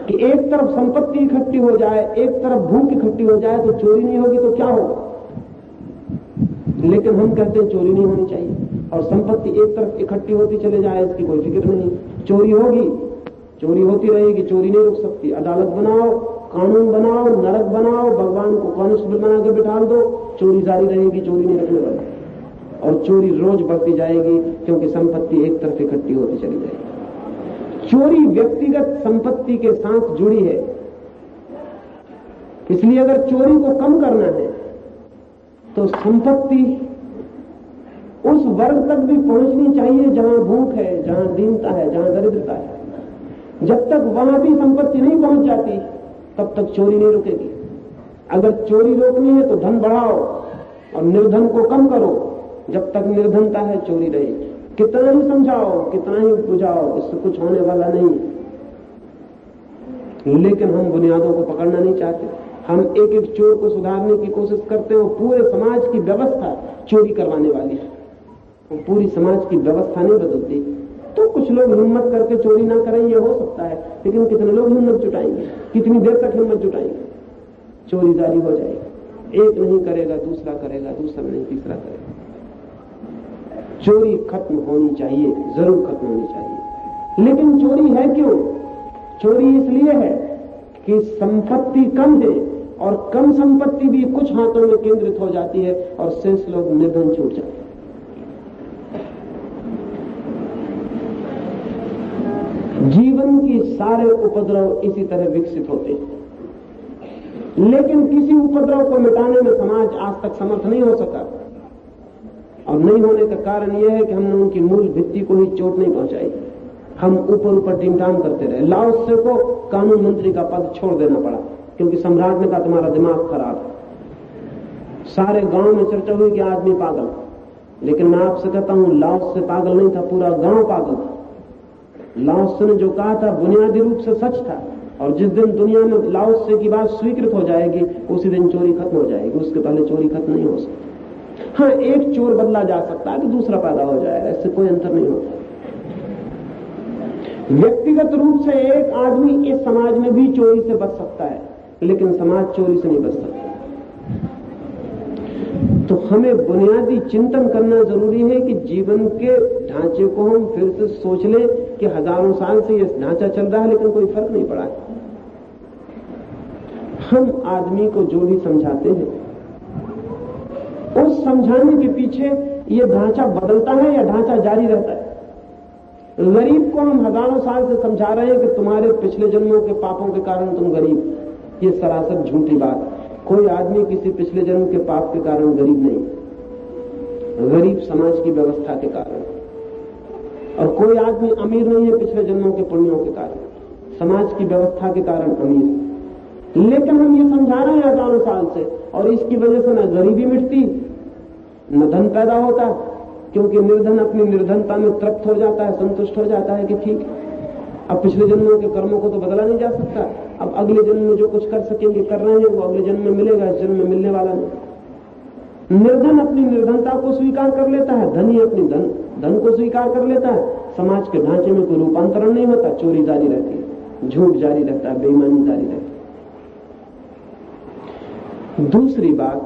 कि एक तरफ संपत्ति इकट्ठी हो जाए, एक तरफ भूख इकट्ठी हो जाए, तो चोरी नहीं होगी तो क्या होगा? लेकिन हम कहते हैं चोरी नहीं होनी चाहिए और संपत्ति एक तरफ इकट्ठी होती चले जाए, इसकी कोई फिक्र नहीं। चोरी होगी, चोरी होती रहेगी, चोरी नहीं रुक सकती। अदालत बनाओ, कानून बनाओ, नरक बनाओ, भगवान को कांस्टेबल बना के बिठा दो, चोरी जारी रहेगी, चोरी नहीं रखने वाली। और चोरी रोज बढ़ती जाएगी क्योंकि संपत्ति एक तरफ इकट्ठी होती चली जाएगी। चोरी व्यक्तिगत संपत्ति के साथ जुड़ी है, इसलिए अगर चोरी को कम करना है तो संपत्ति उस वर्ग तक भी पहुंचनी चाहिए जहां भूख है, जहां दीनता है, जहां दरिद्रता है। जब तक वहां भी संपत्ति नहीं पहुंच जाती तब तक चोरी नहीं रुकेगी। अगर चोरी रोकनी है तो धन बढ़ाओ और निर्धन को कम करो। जब तक निर्धनता है चोरी रहेगी। कितना ही समझाओ, कितना ही बुझाओ, इससे कुछ होने वाला नहीं। लेकिन हम बुनियादों को पकड़ना नहीं चाहते। हम एक एक चोर को सुधारने की कोशिश करते हैं। पूरे समाज की व्यवस्था चोरी करवाने वाली है, पूरी समाज की व्यवस्था नहीं बदलती। तो कुछ लोग हिम्मत करके चोरी ना करें, ये हो सकता है, लेकिन कितने लोग हिम्मत जुटाएंगे? कितनी देर तक हिम्मत जुटाएंगे? चोरी जारी हो जाएगी। एक नहीं करेगा, दूसरा करेगा, दूसरा नहीं, तीसरा करेगा। चोरी खत्म होनी चाहिए, जरूर खत्म होनी चाहिए। लेकिन चोरी है क्यों? चोरी इसलिए है कि संपत्ति कम है और कम संपत्ति भी कुछ हाथों में केंद्रित हो जाती है और शेष लोग निर्धन छूट जाते हैं। जीवन की सारे उपद्रव इसी तरह विकसित होते हैं, लेकिन किसी उपद्रव को मिटाने में समाज आज तक समर्थ नहीं हो सका। और नहीं होने का कारण यह है कि हमने उनकी मूल भित्ति को ही चोट नहीं पहुंचाई। हम ऊपर ऊपर टिमटाम करते रहे। लाओसे को कानून मंत्री का पद छोड़ देना पड़ा क्योंकि सम्राट ने कहा तुम्हारा दिमाग खराब है। सारे गांव में चर्चा हुई कि आदमी पागल, लेकिन मैं आपसे कहता हूं लाओसे पागल नहीं था, पूरा गांव पागल था। लाओसे ने जो कहा था बुनियादी रूप से सच था और जिस दिन दुनिया में लाओसे की बात स्वीकृत हो जाएगी उसी दिन चोरी खत्म हो जाएगी। उसके पहले चोरी खत्म नहीं हो सकती। हाँ, एक चोर बदला जा सकता है तो दूसरा पैदा हो जाएगा, इससे कोई अंतर नहीं होता। व्यक्तिगत रूप से एक आदमी इस समाज में भी चोरी से बच सकता है, लेकिन समाज चोरी से नहीं बच सकता। तो हमें बुनियादी चिंतन करना जरूरी है कि जीवन के ढांचे को हम फिर से सोच लें कि हजारों साल से यह ढांचा चल रहा है लेकिन कोई फर्क नहीं पड़ा है। हम आदमी को जो भी समझाते हैं उस समझाने के पीछे यह ढांचा बदलता है या ढांचा जारी रहता है। गरीब को हम हजारों साल से समझा रहे हैं कि तुम्हारे पिछले जन्मों के पापों के कारण तुम गरीब, ये सरासर झूठी बात। कोई आदमी किसी पिछले जन्म के पाप के कारण गरीब नहीं, गरीब समाज की व्यवस्था के कारण। और कोई आदमी अमीर नहीं है पिछले जन्मों के पुण्यों के कारण, समाज की व्यवस्था के कारण अमीर। लेकिन हम ये समझा रहे हैं हजारों साल से, और इसकी वजह से न गरीबी मिटती न धन पैदा होता, क्योंकि निर्धन अपनी निर्धनता में तृप्त हो जाता है, संतुष्ट हो जाता है कि ठीक, अब पिछले जन्मों के कर्मों को तो बदला नहीं जा सकता, अब अगले जन्म में जो कुछ कर सकेंगे कर रहे हैं, वो अगले जन्म में मिलेगा, इस जन्म में मिलने वाला नहीं। निर्धन अपनी निर्धनता को स्वीकार कर लेता है, धनी अपनी धन को स्वीकार कर लेता है। समाज के ढांचे में कोई रूपांतरण नहीं होता, चोरी जारी रहती है, झूठ जारी रहता है, बेईमानी जारी रहती है। दूसरी बात,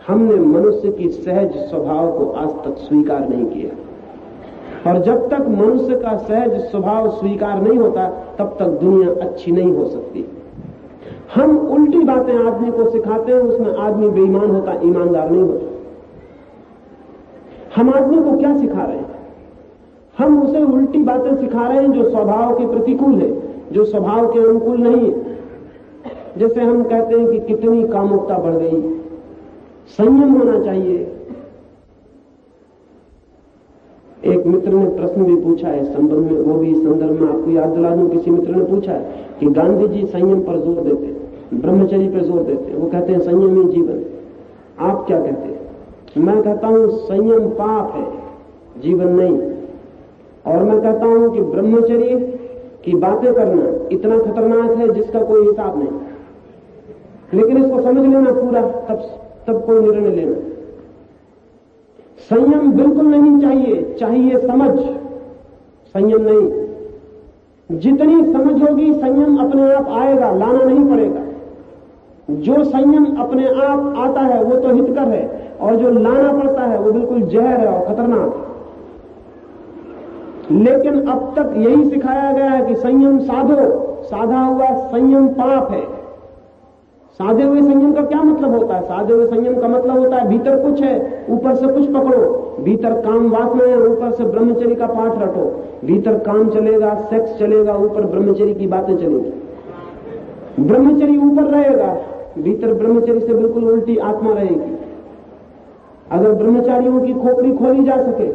हमने मनुष्य की सहज स्वभाव को आज तक स्वीकार नहीं किया, और जब तक मनुष्य का सहज स्वभाव स्वीकार नहीं होता तब तक दुनिया अच्छी नहीं हो सकती। हम उल्टी बातें आदमी को सिखाते हैं, उसमें आदमी बेईमान होता, ईमानदार नहीं होता। हम आदमी को क्या सिखा रहे हैं? हम उसे उल्टी बातें सिखा रहे हैं जो स्वभाव के प्रतिकूल है, जो स्वभाव के अनुकूल नहीं है। जैसे हम कहते हैं कि कितनी कामुकता बढ़ गई, संयम होना चाहिए। एक मित्र ने प्रश्न भी पूछा है संबंध में, वो भी संदर्भ में आपको याद दिला दूं। किसी मित्र ने पूछा है कि गांधी जी संयम पर जोर देते हैं, ब्रह्मचर्य पर जोर देते हैं, वो कहते हैं संयम ही जीवन। आप क्या कहते हैं? मैं कहता हूं संयम पाप है, जीवन नहीं। और मैं कहता हूं कि ब्रह्मचर्य की बातें करना इतना खतरनाक है जिसका कोई हिसाब नहीं। लेकिन इसको समझ लेना पूरा, तब कोई निर्णय लेना। संयम बिल्कुल नहीं चाहिए, चाहिए समझ, संयम नहीं। जितनी समझ होगी संयम अपने आप आएगा, लाना नहीं पड़ेगा। जो संयम अपने आप आता है वो तो हितकर है, और जो लाना पड़ता है वो बिल्कुल जहर है और खतरनाक है। लेकिन अब तक यही सिखाया गया है कि संयम साधो, साधा हुआ संयम पाप है। साधे हुए संयम का क्या मतलब होता है? साधे हुए संयम का मतलब होता है भीतर कुछ है, ऊपर से कुछ पकड़ो। भीतर काम वासना है, ऊपर से ब्रह्मचर्य का पाठ रटो। भीतर काम चलेगा, सेक्स चलेगा, ऊपर ब्रह्मचर्य की बातें चलेंगी। ब्रह्मचर्य ऊपर रहेगा, भीतर ब्रह्मचर्य से बिल्कुल उल्टी आत्मा रहेगी। अगर ब्रह्मचारियों की खोपड़ी खोली जा सके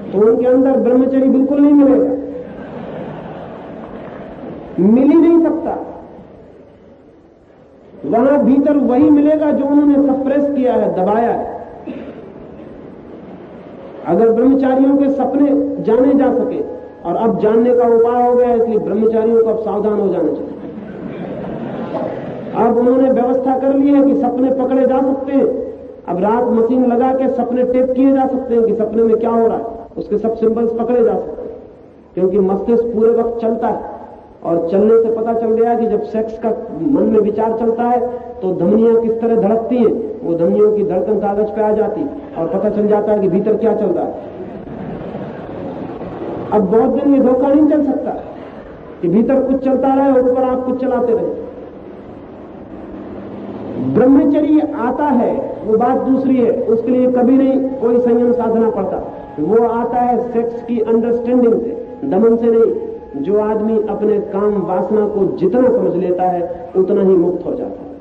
तो उनके अंदर ब्रह्मचर्य बिल्कुल नहीं मिलेगा, मिल ही नहीं सकता। वहां भीतर वही मिलेगा जो उन्होंने सप्रेस किया है, दबाया है। अगर ब्रह्मचारियों के सपने जाने जा सके, और अब जानने का उपाय हो गया, इसलिए ब्रह्मचारियों को अब सावधान हो जाना चाहिए। अब उन्होंने व्यवस्था कर ली है कि सपने पकड़े जा सकते हैं। अब रात मशीन लगा के सपने टेप किए जा सकते हैं कि सपने में क्या हो रहा है, उसके सब सिंबल्स पकड़े जा सकते हैं। क्योंकि मस्तिष्क पूरे वक्त चलता है, और चलने से पता चल गया कि जब सेक्स का मन में विचार चलता है तो धमनियां किस तरह धड़कती हैं। वो धमनियों की धड़कन कागज पे आ जाती और पता चल जाता है कि भीतर क्या चल रहा है। अब बहुत दिन ये धोखा नहीं चल सकता कि भीतर कुछ चलता रहे और ऊपर आप कुछ चलाते रहे। ब्रह्मचर्य आता है वो बात दूसरी है, उसके लिए कभी नहीं कोई संयम साधना पड़ता। वो आता है सेक्स की अंडरस्टैंडिंग से, दमन से नहीं। जो आदमी अपने काम वासना को जितना समझ लेता है उतना ही मुक्त हो जाता है।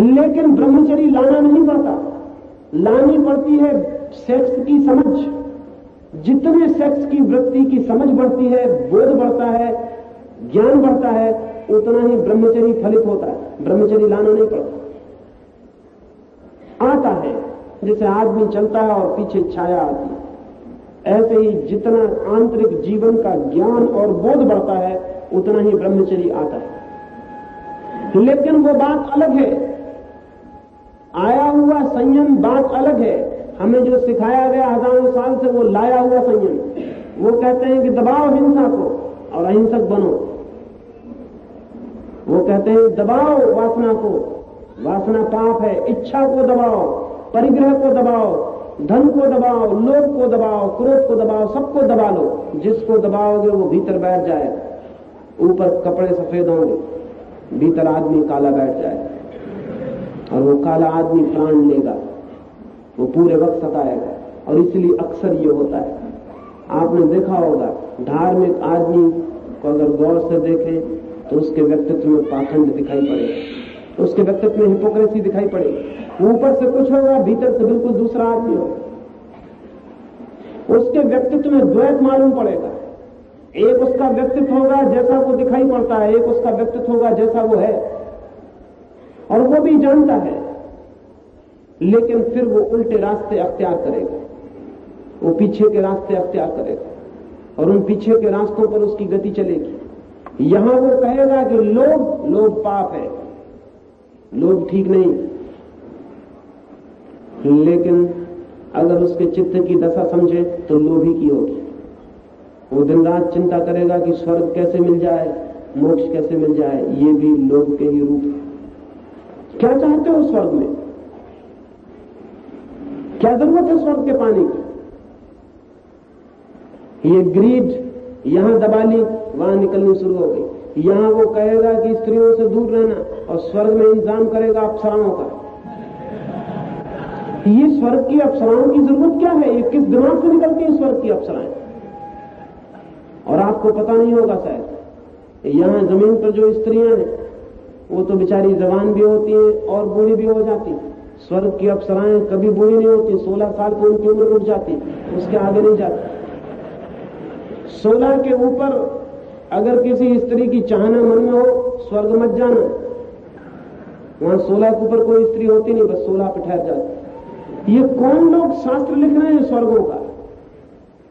लेकिन ब्रह्मचर्य लाना नहीं पड़ता, लानी पड़ती है सेक्स की समझ। जितने सेक्स की वृत्ति की समझ बढ़ती है, बोध बढ़ता है, ज्ञान बढ़ता है, उतना ही ब्रह्मचर्य फलित होता है। ब्रह्मचर्य लाना नहीं पड़ता, आता है। जैसे आदमी चलता है और पीछे छाया आती है, ऐसे ही जितना आंतरिक जीवन का ज्ञान और बोध बढ़ता है उतना ही ब्रह्मचर्य आता है। लेकिन वो बात अलग है, आया हुआ संयम बात अलग है। हमें जो सिखाया गया हजारों साल से वो लाया हुआ संयम। वो कहते हैं कि दबाओ हिंसा को और अहिंसक बनो। वो कहते हैं दबाओ वासना को, वासना पाप है, इच्छा को दबाओ, परिग्रह को दबाओ, धन को दबाओ, लोभ को दबाओ, क्रोध को दबाओ, सबको दबा लो। जिसको दबाओगे वो भीतर बैठ जाएगा। ऊपर कपड़े सफेद होंगे, भीतर आदमी काला बैठ जाएगा और वो काला आदमी प्राण लेगा, वो पूरे वक्त सताएगा। और इसलिए अक्सर ये होता है, आपने देखा होगा धार्मिक आदमी को अगर गौर से देखें तो उसके व्यक्तित्व में पाखंड दिखाई पड़ेगा, उसके व्यक्तित्व में हिपोक्रेसी दिखाई पड़ेगी। ऊपर से कुछ होगा, भीतर से बिल्कुल दूसरा आदमी होगा। उसके व्यक्तित्व में द्वैत मालूम पड़ेगा। एक उसका व्यक्तित्व होगा जैसा वो दिखाई पड़ता है, एक उसका व्यक्तित्व होगा जैसा वो है, और वो भी जानता है, लेकिन फिर वो उल्टे रास्ते अख्तियार करेगा, वो पीछे के रास्ते अख्तियार करेगा और उन पीछे के रास्तों पर उसकी गति चलेगी। यहां वो कहेगा कि लोभ पाप है, लोभ ठीक नहीं, लेकिन अगर उसके चित्त की दशा समझे तो लोभी की होगी। वो दिन रात चिंता करेगा कि स्वर्ग कैसे मिल जाए, मोक्ष कैसे मिल जाए। ये भी लोभ के ही रूप है। क्या चाहते हो स्वर्ग में? क्या जरूरत है स्वर्ग के पानी की? ये ग्रीड यहां दबा ली, वहां निकलनी शुरू हो गई। यहां वो कहेगा कि स्त्रियों से दूर रहना, और स्वर्ग में इंतजाम करेगा अप्सराओं का। ये स्वर्ग की अप्सराओं की जरूरत क्या है? ये किस दिमाग से निकलती है स्वर्ग की अप्सराएं? और आपको पता नहीं होगा शायद, यहां जमीन पर जो स्त्रियां हैं वो तो बेचारी जवान भी होती हैं और बूढ़ी भी हो जाती। स्वर्ग की अप्सराएं कभी बूढ़ी नहीं होती, 16 साल को उनकी उम्र उठ जाती, उसके आगे नहीं जाती। 16 के ऊपर अगर किसी स्त्री की चाहना मन में हो, स्वर्ग मत जाना। वहां 16 के ऊपर कोई स्त्री होती नहीं, बस 16 पे ठहर जाती। ये कौन लोग शास्त्र लिख रहे हैं स्वर्गों का?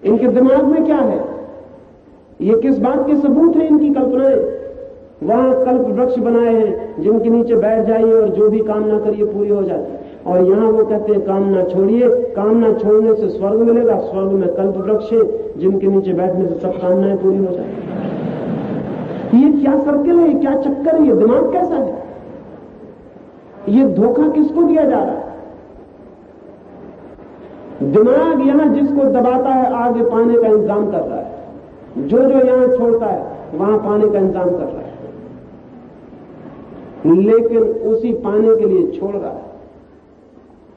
इनके दिमाग में क्या है? ये किस बात के सबूत है इनकी कल्पनाएं? वहां कल्प वृक्ष बनाए हैं जिनके नीचे बैठ जाइए और जो भी कामना करिए पूरी हो जाती। और यहां वो कहते हैं कामना छोड़िए, कामना छोड़ने से स्वर्ग मिलेगा। स्वर्ग में कल्प वृक्ष है जिनके नीचे बैठने से सब कामनाएं पूरी हो जाती। ये क्या सर्किल है, क्या चक्कर है? ये दिमाग कैसा है? ये धोखा किसको दिया जा रहा है? दिमाग यहां जिसको दबाता है आगे पाने का इंतजाम कर रहा है, जो यहां छोड़ता है वहां पाने का इंतजाम कर रहा है, लेकिन उसी पाने के लिए छोड़ रहा है।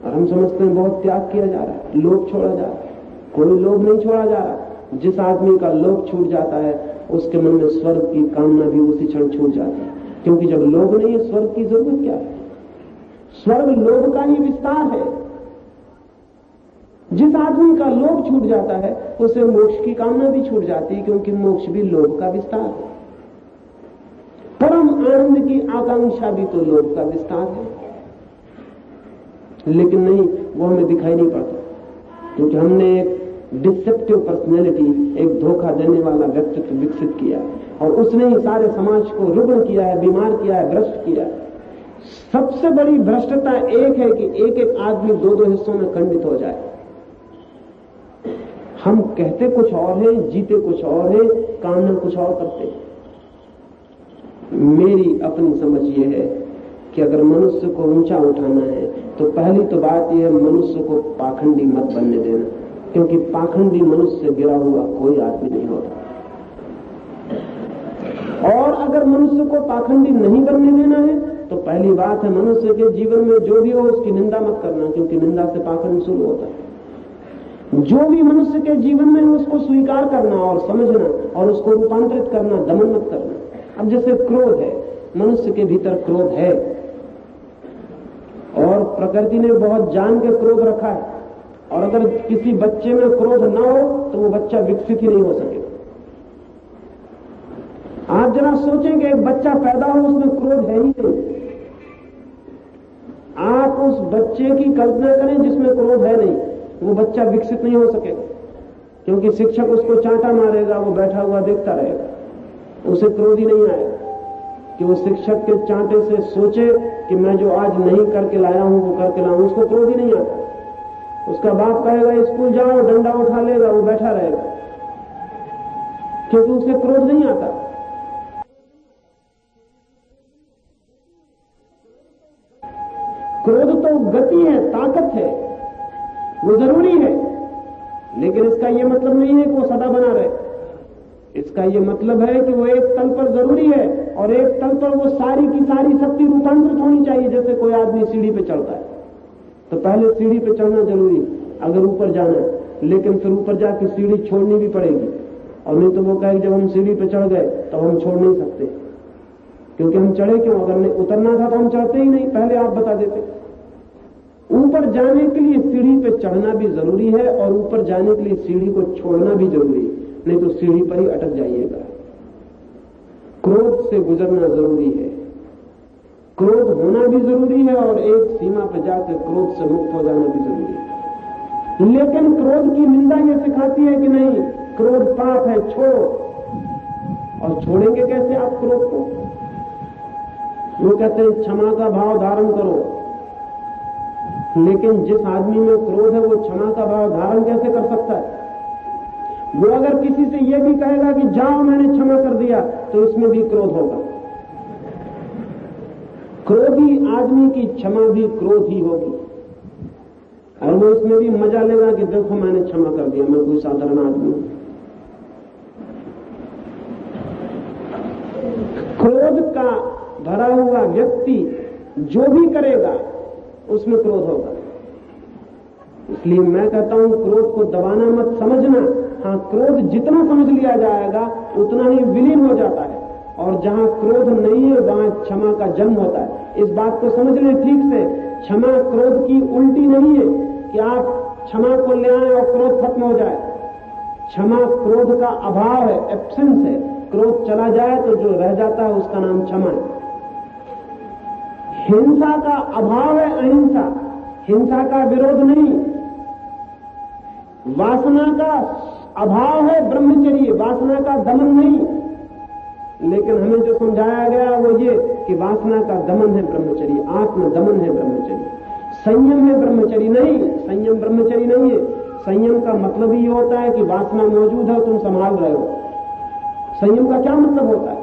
और हम समझते हैं बहुत त्याग किया जा रहा है, लोभ छोड़ा जा रहा है। कोई लोभ नहीं छोड़ा जा रहा। जिस आदमी का लोभ छूट जाता है उसके मन में स्वर्ग की कामना भी उसी क्षण छूट जाती है, क्योंकि जब लोभ नहीं है स्वर्ग की जरूरत क्या है? स्वर्ग लोभ का ही विस्तार है। जिस आदमी का लोभ छूट जाता है उसे मोक्ष की कामना भी छूट जाती है, क्योंकि मोक्ष भी लोभ का विस्तार है। परम आनंद की आकांक्षा भी तो लोभ का विस्तार है, लेकिन नहीं, वो हमें दिखाई नहीं पड़ता, क्योंकि हमने एक डिसेप्टिव पर्सनैलिटी, एक धोखा देने वाला व्यक्तित्व विकसित किया, और उसने ही सारे समाज को रुग्ण किया है, बीमार किया है, भ्रष्ट किया है। सबसे बड़ी भ्रष्टता एक है कि एक एक आदमी दो दो हिस्सों में खंडित हो जाए। हम कहते कुछ और हैं, जीते कुछ और हैं, कामना कुछ और करते हैं। मेरी अपनी समझ ये है कि अगर मनुष्य को ऊंचा उठाना है तो पहली तो बात यह है मनुष्य को पाखंडी मत बनने देना, क्योंकि पाखंडी मनुष्य से गिरा हुआ कोई आदमी नहीं होता। और अगर मनुष्य को पाखंडी नहीं बनने देना है तो पहली बात है मनुष्य के जीवन में जो भी हो उसकी निंदा मत करना, क्योंकि निंदा से पाखंड शुरू होता है। जो भी मनुष्य के जीवन में है उसको स्वीकार करना और समझना और उसको रूपांतरित करना, दमन मत करना। अब जैसे क्रोध है, मनुष्य के भीतर क्रोध है और प्रकृति ने बहुत जान के क्रोध रखा है, और अगर किसी बच्चे में क्रोध ना हो तो वो बच्चा विकसित ही नहीं हो सकेगा। आप जरा सोचें कि एक बच्चा पैदा हो उसमें क्रोध है ही नहीं, आप उस बच्चे की कल्पना करें जिसमें क्रोध है नहीं, वो बच्चा विकसित नहीं हो सकेगा, क्योंकि शिक्षक उसको चांटा मारेगा, वो बैठा हुआ देखता रहेगा, उसे क्रोध ही नहीं आएगा कि वो शिक्षक के चांटे से सोचे कि मैं जो आज नहीं करके लाया हूं वो करके लाऊं, उसको क्रोध ही नहीं आता। उसका बाप कहेगा स्कूल जाओ, डंडा उठा लेगा, वो बैठा रहेगा, क्योंकि उसे क्रोध नहीं आता। क्रोध तो गति है, ताकत है, वो जरूरी है, लेकिन इसका यह मतलब नहीं है कि वो सदा बना रहे। इसका यह मतलब है कि वो एक तल पर जरूरी है और एक तल पर वो सारी की सारी शक्ति रूपांतरित होनी चाहिए। जैसे कोई आदमी सीढ़ी पे चढ़ता है तो पहले सीढ़ी पे चढ़ना जरूरी है अगर ऊपर जाना है, लेकिन फिर ऊपर जाके सीढ़ी छोड़नी भी पड़ेगी। और नहीं तो वो कहे जब हम सीढ़ी पे चढ़ गए तो हम छोड़ नहीं सकते, क्योंकि हम चढ़े क्यों? अगर नहीं उतरना था तो हम चढ़ते ही नहीं, पहले आप बता देते। ऊपर जाने के लिए सीढ़ी पे चढ़ना भी जरूरी है और ऊपर जाने के लिए सीढ़ी को छोड़ना भी जरूरी है, नहीं तो सीढ़ी पर ही अटक जाइएगा। क्रोध से गुजरना जरूरी है, क्रोध होना भी जरूरी है और एक सीमा पर जाकर क्रोध से मुक्त हो जाना भी जरूरी है। लेकिन क्रोध की निंदा यह सिखाती है कि नहीं, क्रोध पाप है, छोड़ो। और छोड़ेंगे कैसे आप क्रोध को? वो कहते हैं क्षमा का भाव धारण करो, लेकिन जिस आदमी में क्रोध है वो क्षमा का भाव धारण कैसे कर सकता है? वो अगर किसी से यह भी कहेगा कि जाओ मैंने क्षमा कर दिया, तो इसमें भी क्रोध होगा। क्रोधी आदमी की क्षमा भी क्रोध ही होगी और वो इसमें भी मजा लेगा कि देखो मैंने क्षमा कर दिया, मैं कोई साधारण आदमी हूं। क्रोध का भरा हुआ व्यक्ति जो भी करेगा उसमें क्रोध होगा। इसलिए मैं कहता हूं क्रोध को दबाना मत, समझना। हाँ, क्रोध जितना समझ लिया जाएगा उतना ही विलीन हो जाता है, और जहां क्रोध नहीं है वहां क्षमा का जन्म होता है। इस बात को समझ लें ठीक से। क्षमा क्रोध की उल्टी नहीं है कि आप क्षमा को ले आए और क्रोध खत्म हो जाए। क्षमा क्रोध का अभाव है, एब्सेंस है। क्रोध चला जाए तो जो रह जाता है उसका नाम क्षमा है। हिंसा का अभाव है अहिंसा, हिंसा का विरोध नहीं। वासना का अभाव है ब्रह्मचर्य, वासना का दमन नहीं। लेकिन हमें जो समझाया गया वो ये कि वासना का दमन है ब्रह्मचर्य, आत्म दमन है ब्रह्मचर्य, संयम है ब्रह्मचर्य नहीं। संयम ब्रह्मचर्य नहीं है। संयम का मतलब ही होता है कि वासना मौजूद है, तुम संभाल रहे हो। संयम का क्या मतलब होता है?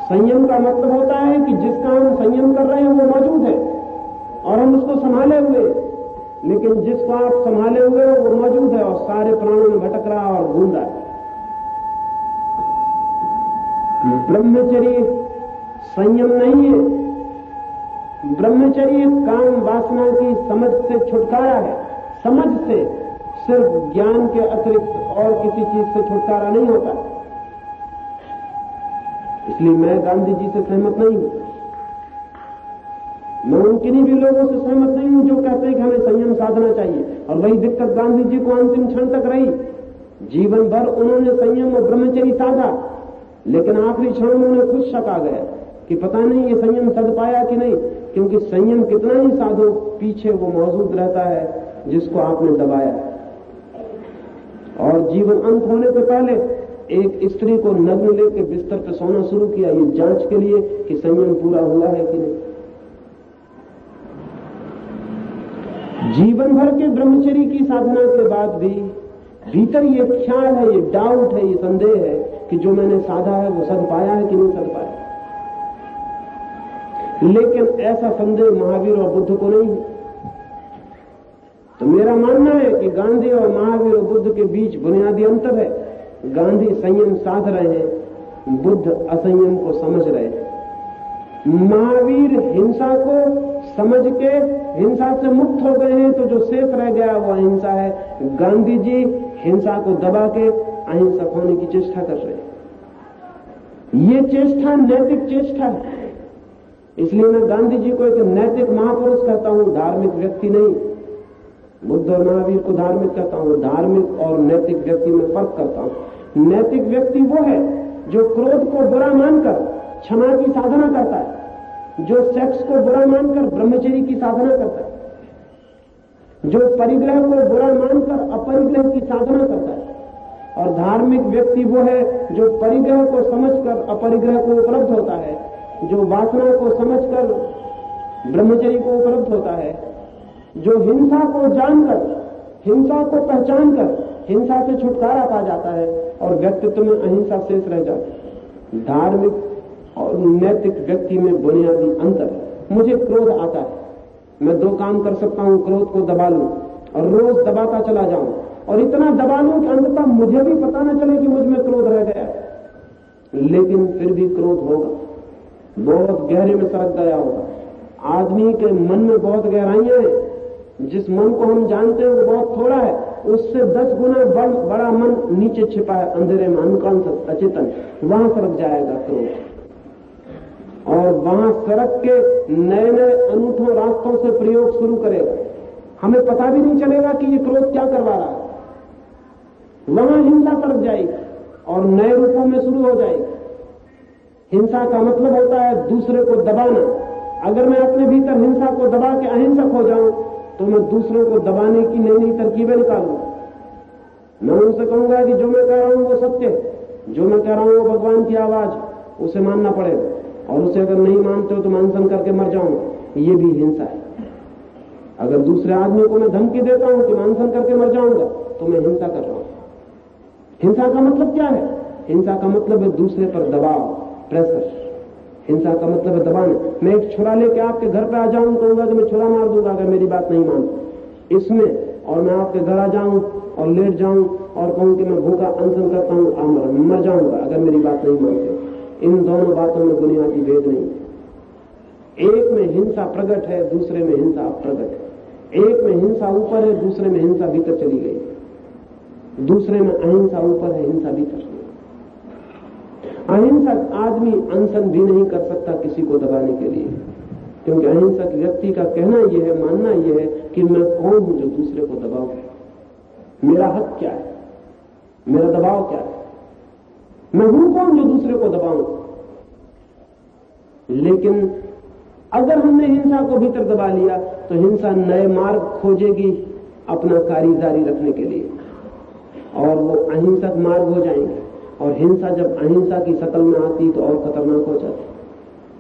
संयम का मतलब होता है कि जिसका हम संयम कर रहे हैं वो मौजूद है और हम उसको संभाले हुए, लेकिन जिसको आप संभाले हुए हो वो मौजूद है और सारे प्राणों में भटक रहा और घूम रहा है। ब्रह्मचर्य संयम नहीं है। ब्रह्मचर्य काम वासना की समझ से छुटकारा है। समझ से, सिर्फ ज्ञान के अतिरिक्त और किसी चीज से छुटकारा नहीं होता। इसलिए मैं गांधी जी से सहमत नहीं हूं। मैं उन किन्हीं भी लोगों से सहमत नहीं हूं जो कहते हैं कि हमें संयम साधना चाहिए। और वही दिक्कत गांधी जी को अंतिम क्षण तक रही। जीवन भर उन्होंने संयम और ब्रह्मचर्य साधा, लेकिन आखिरी क्षण में उन्हें खुद शक आ गया कि पता नहीं ये संयम सद पाया कि नहीं, क्योंकि संयम कितना ही साधो पीछे वो मौजूद रहता है जिसको आपने दबाया। और जीवन अंत होने से पहले एक स्त्री को नग्न लेकर बिस्तर पर सोना शुरू किया, ये जांच के लिए कि संयम पूरा हुआ है कि नहीं। जीवन भर के ब्रह्मचर्य की साधना के बाद भी भीतर ये ख्याल है, ये डाउट है, ये संदेह है कि जो मैंने साधा है वो सद पाया है कि नहीं सद पाया। लेकिन ऐसा संदेह महावीर और बुद्ध को नहीं है। तो मेरा मानना है कि गांधी और महावीर और बुद्ध के बीच बुनियादी अंतर है। गांधी संयम साध रहे हैं, बुद्ध असंयम को समझ रहे हैं। महावीर हिंसा को समझ के हिंसा से मुक्त हो गए हैं, तो जो शेष रह गया वो अहिंसा है। गांधी जी हिंसा को दबा के अहिंसक होने की चेष्टा कर रहे हैं। ये चेष्टा नैतिक चेष्टा है। इसलिए मैं गांधी जी को एक नैतिक महापुरुष कहता हूं, धार्मिक व्यक्ति नहीं। बुद्ध और महावीर को धार्मिक कहता हूं, धार्मिक और नैतिक व्यक्ति में फर्क करता हूं। नैतिक व्यक्ति वो है जो क्रोध को बुरा मानकर क्षमा की साधना करता है, जो सेक्स को बुरा मानकर ब्रह्मचर्य की साधना करता है, जो परिग्रह को बुरा मानकर अपरिग्रह की साधना करता है। और धार्मिक व्यक्ति वो है जो परिग्रह को समझकर अपरिग्रह को उपलब्ध होता है, जो वासना को समझकर ब्रह्मचर्य को उपलब्ध होता है, जो हिंसा को जानकर, हिंसा को पहचानकर हिंसा से छुटकारा पा जाता है और व्यक्तित्व में अहिंसा शेष रह जाती है। धार्मिक और नैतिक व्यक्ति में बुनियादी अंतर है। मुझे क्रोध आता है, मैं 2 काम कर सकता हूं, क्रोध को दबा लूं और रोज दबाता चला जाऊं और इतना दबा लूं कि अंततः मुझे भी पता न चले कि मुझ में क्रोध रह गया, लेकिन फिर भी क्रोध होगा, बहुत गहरे में सरक गया होगा। आदमी के मन में बहुत गहराइयां हैं, जिस मन को हम जानते हैं वो बहुत थोड़ा है, उससे 10 गुना बड़ा मन नीचे छिपा है अंधेरे में, अनकॉन्शियस, अचेतन, वहां सरक जाएगा क्रोध और वहां सरक के नए नए अनूठों रास्तों से प्रयोग शुरू करेगा। हमें पता भी नहीं चलेगा कि ये क्रोध क्या करवा रहा है। वहां हिंसा सरक जाएगी और नए रूपों में शुरू हो जाएगी। हिंसा का मतलब होता है दूसरे को दबाना। अगर मैं अपने भीतर हिंसा को दबा के अहिंसक हो जाऊं तो मैं दूसरों को दबाने की नई नई तरकीबें निकालूं। मैं उनसे कहूंगा कि जो मैं कह रहा हूं वो सत्य है, जो मैं कह रहा हूं वो भगवान की आवाज, उसे मानना पड़ेगा और उसे अगर नहीं मानते हो तो मैं अनशन करके मर जाऊंगा। ये भी हिंसा है। अगर दूसरे आदमी को मैं धमकी देता हूं कि मैं अनशन करके मर जाऊंगा तो मैं हिंसा कर रहा हूं। हिंसा का मतलब क्या है? हिंसा का मतलब है दूसरे पर दबाव, प्रेशर। हिंसा का मतलब है दबाना। मैं एक छुरा लेके आपके घर पे आ जाऊं, कहूंगा कि मैं छुरा मार दूंगा अगर मेरी बात नहीं मानते इसमें, और मैं आपके घर आ जाऊं और लेट जाऊं और कहूं कि मैं भूखा अनशन करता हूं, मर जाऊंगा अगर मेरी बात नहीं मानते। इन दोनों बातों में बुनियादी भेद नहीं। एक में हिंसा प्रकट है, दूसरे में हिंसा अप्रगट है। एक में हिंसा ऊपर है, दूसरे में हिंसा भीतर चली गई। दूसरे में अहिंसा ऊपर है, हिंसा भीतर। अहिंसक आदमी अनशन भी नहीं कर सकता किसी को दबाने के लिए, क्योंकि अहिंसक व्यक्ति का कहना यह है, मानना यह है कि मैं कौन हूं जो दूसरे को दबाऊं, मेरा हक क्या है, मेरा दबाव क्या है, मैं हूं कौन जो दूसरे को दबाऊं। लेकिन अगर हमने हिंसा को भीतर दबा लिया तो हिंसा नए मार्ग खोजेगी अपना कार्य जारी रखने के लिए और वो अहिंसक मार्ग हो जाएंगे। और हिंसा जब अहिंसा की शक्ल में आती तो और खतरनाक हो जाती,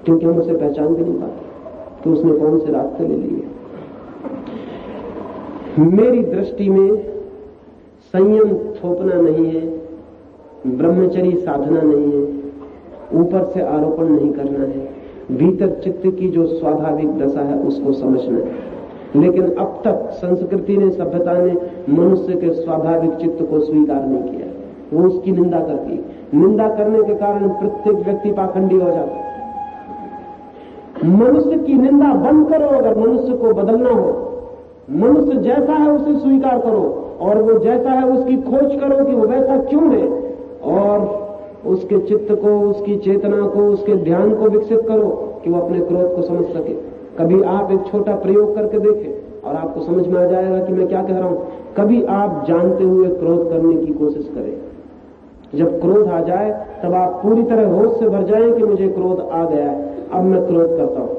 क्योंकि हम उसे पहचान भी नहीं पाते कि उसने कौन से रास्ते ले लिए। मेरी दृष्टि में संयम थोपना नहीं है, ब्रह्मचर्य साधना नहीं है, ऊपर से आरोपण नहीं करना है, भीतर चित्त की जो स्वाभाविक दशा है उसको समझना है। लेकिन अब तक संस्कृति ने, सभ्यता ने मनुष्य के स्वाभाविक चित्त को स्वीकार नहीं किया, वो उसकी निंदा करती। निंदा करने के कारण प्रत्येक व्यक्ति पाखंडी हो जाता है। मनुष्य की निंदा बंद करो। अगर मनुष्य को बदलना हो, मनुष्य जैसा है उसे स्वीकार करो और वो जैसा है उसकी खोज करो कि वो वैसा क्यों है, और उसके चित्त को, उसकी चेतना को, उसके ध्यान को विकसित करो कि वो अपने क्रोध को समझ सके। कभी आप एक छोटा प्रयोग करके देखें और आपको समझ में आ जाएगा कि मैं क्या कह रहा हूं। कभी आप जानते हुए क्रोध करने की कोशिश करें। जब क्रोध आ जाए तब आप पूरी तरह होश से भर जाएं कि मुझे क्रोध आ गया है, अब मैं क्रोध करता हूं।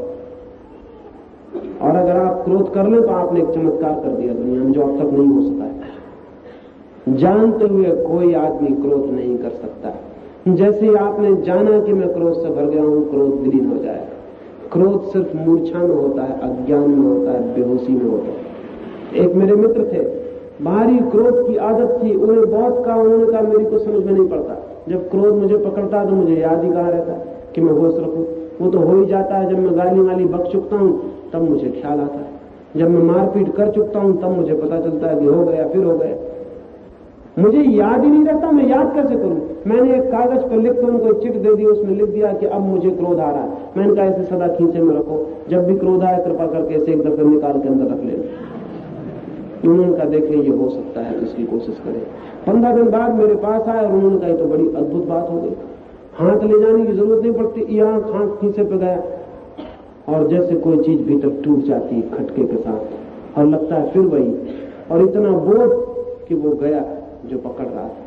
और अगर आप क्रोध कर लें तो आपने एक चमत्कार कर दिया दुनिया में जो अब तक नहीं हो सका है। जानते हुए कोई आदमी क्रोध नहीं कर सकता। जैसे ही आपने जाना कि मैं क्रोध से भर गया हूं, क्रोध विलीन हो जाएगा। क्रोध सिर्फ मूर्छा में होता है, अज्ञान में होता है, बेहोशी में होता है। एक मेरे मित्र थे, भारी क्रोध की आदत थी, उन्हें बहुत कहा, उन्होंने कहा मेरी को समझ में नहीं पड़ता, जब क्रोध मुझे पकड़ता तो मुझे याद ही कहा रहता कि मैं होश रखूं। वो तो हो ही जाता है, जब मैं गाली वाली बक चुकता हूं तब मुझे ख्याल आता है, जब मैं मारपीट कर चुकता हूं तब मुझे पता चलता है कि हो गया, फिर हो गया। मुझे याद ही नहीं रहता, मैं याद कैसे करूं। मैंने एक कागज पर लिख कर उनको चिट दे दी, उसमें लिख दिया कि अब मुझे क्रोध आ रहा है। मैंने कहा इसे सदा खींचे में रखो, जब भी क्रोध आए कृपा करके इसे एक दफे निकाल के अंदर रख लेना। उन्होंने कहा देखें ये हो सकता है तो इसकी कोशिश करें। 15 दिन बाद मेरे पास आए और उन्होंने कहा तो बड़ी अद्भुत बात हो गई, हाथ ले जाने की जरूरत नहीं पड़ती, यहाँ हाथ खींचे पे गया और जैसे कोई चीज भीतर टूट जाती है खटके के साथ, और लगता है फिर वही, और इतना बोझ कि वो गया जो पकड़ रहा था।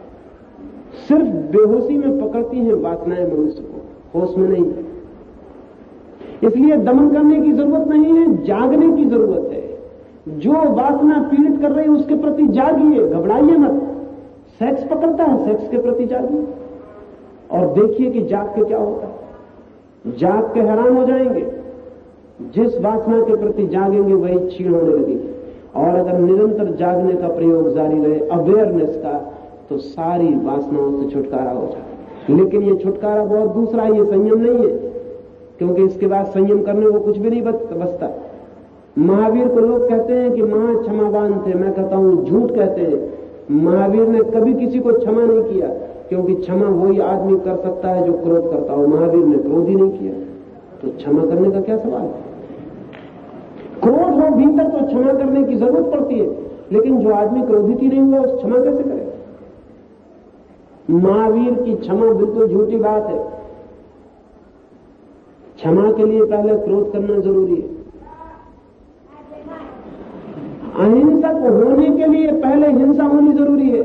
सिर्फ बेहोशी में पकड़ती हैं वासनाएं मनुष्य को, होश में नहीं। इसलिए दमन करने की जरूरत नहीं है, जागने की जरूरत है। जो वासना पीड़ित कर रही है उसके प्रति जागिए, घबराइए मत। सेक्स पकड़ता है, सेक्स के प्रति जागिए और देखिए कि जाग के क्या होता है। जाग के हैरान हो जाएंगे। जिस वासना के प्रति जागेंगे वही क्षीण होने लगेगी। और अगर निरंतर जागने का प्रयोग जारी रहे, अवेयरनेस का, तो सारी वासनाओं से छुटकारा हो जाए। लेकिन ये छुटकारा बहुत दूसरा है, ये संयम नहीं है, क्योंकि इसके बाद संयम करने को कुछ भी नहीं बचता। महावीर को लोग कहते हैं कि महा क्षमावान थे। मैं कहता हूं झूठ कहते हैं। महावीर ने कभी किसी को क्षमा नहीं किया, क्योंकि क्षमा वही आदमी कर सकता है जो क्रोध करता हो। महावीर ने क्रोध ही नहीं किया, तो क्षमा करने का क्या सवाल है? क्रोध हो भीतर तो क्षमा करने की जरूरत पड़ती है, लेकिन जो आदमी क्रोधित ही नहीं हुआ उस क्षमा कैसे करे? महावीर की क्षमा बिल्कुल झूठी बात है। क्षमा के लिए पहले क्रोध करना जरूरी है। अहिंसक होने के लिए पहले हिंसा होनी जरूरी है।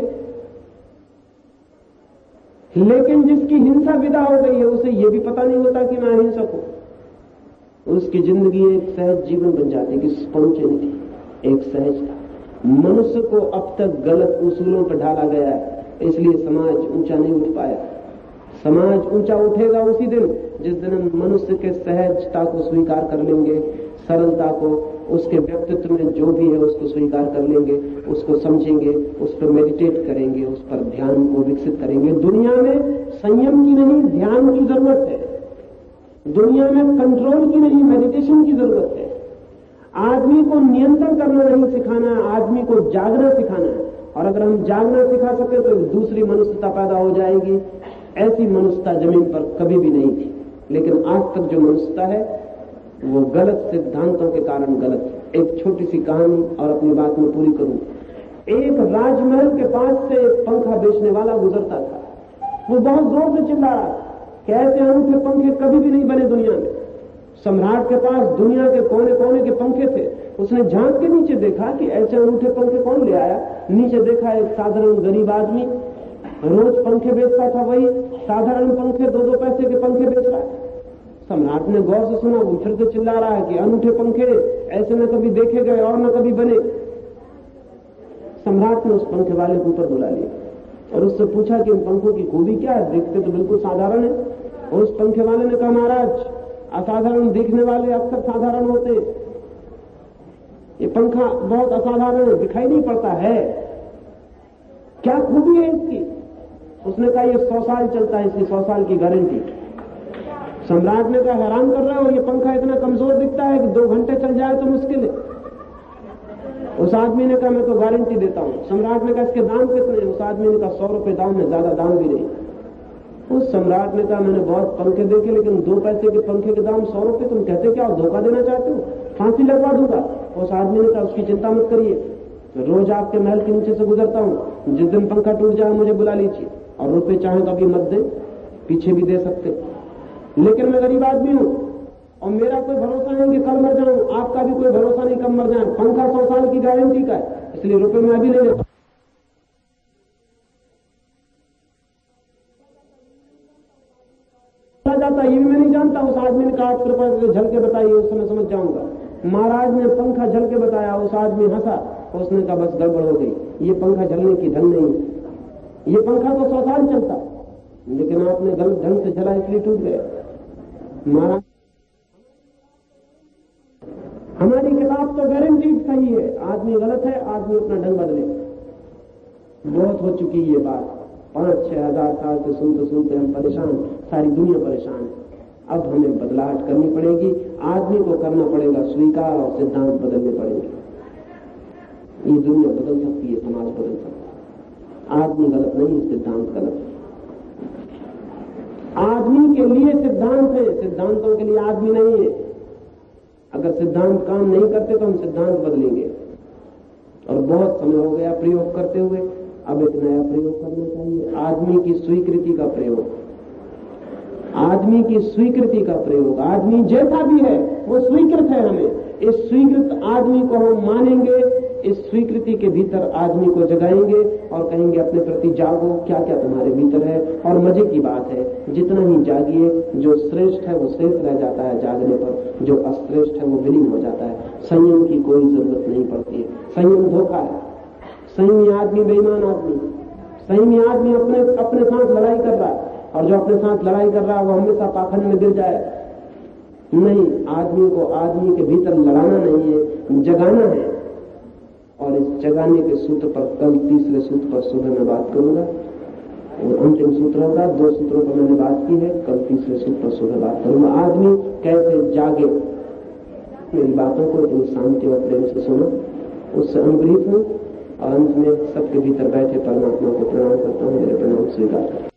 लेकिन जिसकी हिंसा विदा हो गई है उसे यह भी पता नहीं होता कि मैं अहिंसक हूं। उसकी जिंदगी एक सहज जीवन बन जाती है कि स्पॉन्टेनिटी, एक सहजता। मनुष्य को अब तक गलत उसूलों पर ढाला गया है, इसलिए समाज ऊंचा नहीं उठ पाया। समाज ऊंचा उठेगा उसी दिन जिस दिन हम मनुष्य के सहजता को स्वीकार कर लेंगे, सरलता को, उसके व्यक्तित्व में जो भी है उसको स्वीकार कर लेंगे, उसको समझेंगे, उस पर मेडिटेट करेंगे, उस पर ध्यान को विकसित करेंगे। दुनिया में संयम की नहीं ध्यान की जरूरत है। दुनिया में कंट्रोल की नहीं मेडिटेशन की जरूरत है। आदमी को नियंत्रण करना नहीं सिखाना है, आदमी को जागना सिखाना है। और अगर हम जागना सिखा सके तो दूसरी मनुष्यता पैदा हो जाएगी। ऐसी मनुष्यता जमीन पर कभी भी नहीं थी, लेकिन आज तक जो मनुष्यता है वो गलत सिद्धांतों के कारण गलत है। एक छोटी सी कहानी और अपनी बात में पूरी करूं। एक राजमहल के पास से एक पंखा बेचने वाला गुजरता था। वो बहुत जोर से चिल्ला रहा कि ऐसे अनूठे पंखे कभी भी नहीं बने दुनिया में। सम्राट के पास दुनिया के कोने कोने के पंखे थे। उसने झांक के नीचे देखा कि ऐसे अनूठे पंखे कौन ले आया। नीचे देखा एक साधारण गरीब आदमी रोज पंखे बेचता था, वही साधारण पंखे, 2-2 पैसे के पंखे बेच रहा है। सम्राट ने गौर से सुना, वो फिर से चिल्ला रहा है कि अनूठे पंखे ऐसे न कभी देखे गए और न कभी बने। सम्राट ने उस पंखे वाले को ऊपर बुला लिया और उससे पूछा कि इन पंखों की खूबी क्या है, देखते तो बिल्कुल साधारण है। और उस पंखे वाले ने कहा, महाराज, असाधारण दिखने वाले अक्सर साधारण होते, ये पंखा बहुत असाधारण है, दिखाई नहीं पड़ता है, क्या खूबी है इसकी? उसने कहा, ये 100 साल चलता है, इसकी 100 साल की गारंटी। सम्राट ने कहा, हैरान कर रहे हो, ये पंखा इतना कमजोर दिखता है कि 2 घंटे चल जाए तो मुश्किल है। उस आदमी ने कहा, मैं तो गारंटी देता हूं। सम्राट ने कहा, इसके दाम कितने हैं? उस आदमी ने कहा, 100 रुपए दाम है, ज्यादा दाम भी नहीं। उस सम्राट ने कहा, मैंने बहुत पंखे देखे, लेकिन 2 पैसे के पंखे के दाम 100 रुपए, तुम कहते क्या हो, धोखा देना चाहते हो, फांसी लगवा दूंगा। उस आदमी ने कहा, उसकी चिंता मत करिए, तो रोज आपके महल के नीचे से गुजरता हूं, जिस दिन पंखा टूट जाए मुझे बुला लीजिए, और रुपए चाहे कभी मत दे, पीछे भी दे सकते, लेकिन मैं गरीब आदमी हूं और मेरा कोई भरोसा नहीं कि कल मर जाऊं, आपका भी कोई भरोसा नहीं कब मर जाए। पंखा 100 साल की गारंटी का है, इसलिए रुपए मैं अभी नहीं लेता। जाता ये भी मैं नहीं जानता। उस आदमी ने कहा, आप कृपया करके झल के बताइए, उस समय समझ जाऊंगा। महाराज ने पंखा झल के बताया, उस आदमी हंसा, उसने कहा, बस गड़बड़ हो गई, ये पंखा झलने की ढंग नहीं, ये पंखा तो 100 साल चलता, लेकिन आपने गलत ढंग से झला इसलिए टूट गया। महाराज, हमारी किताब तो गारंटी सही है, आदमी गलत है, आदमी अपना ढंग बदले। बहुत हो चुकी ये बात, 5-6 हजार साल से सुनते सुनते हम परेशान, सारी दुनिया परेशान है। अब हमें बदलाहट करनी पड़ेगी, आदमी को करना पड़ेगा स्वीकार, और सिद्धांत बदलने पड़ेंगे। ये दुनिया बदल सकती है, समाज बदल सकता है। आदमी गलत नहीं, सिद्धांत गलत है। आदमी के लिए सिद्धांत है, सिद्धांतों के लिए आदमी नहीं है। अगर सिद्धांत काम नहीं करते तो हम सिद्धांत बदलेंगे। और बहुत समय हो गया प्रयोग करते हुए, अब एक नया प्रयोग करना चाहिए, आदमी की स्वीकृति का प्रयोग। आदमी की स्वीकृति का प्रयोग। आदमी जैसा भी है वो स्वीकृत है हमें। इस स्वीकृत आदमी को हम मानेंगे, इस स्वीकृति के भीतर आदमी को जगाएंगे और कहेंगे, अपने प्रति जागो, क्या क्या तुम्हारे भीतर है। और मजे की बात है, जितना ही जागिए, जो श्रेष्ठ है वो शेष रह जाता है जागने पर, जो अश्रेष्ठ है वो विलीन हो जाता है। संयम की कोई जरूरत नहीं पड़ती है। संयम धोखा है। संयमी आदमी बेईमान आदमी, संयमी आदमी अपने साथ लड़ाई कर रहा है, और जो अपने साथ लड़ाई कर रहा है वो हमेशा पाखंड में गिर जाए। नहीं, आदमी को आदमी के भीतर लड़ाना नहीं है, जगाना है। और इस जगाने के सूत्र पर कल, तीसरे सूत्र पर सुबह मैं बात करूंगा। और अंतिम सूत्र होगा, 2 सूत्रों पर मैंने बात की है, कल तीसरे सूत्र पर सुबह बात करूंगा। आदमी कैसे जागे, मेरी बातों को जो शांति और प्रेम से सुना, उससे अनुग्रहित हूँ और अंत में सबके भीतर बैठे परमात्मा को प्रणाम करता हूँ। मेरे प्रणाम स्वीकार करें।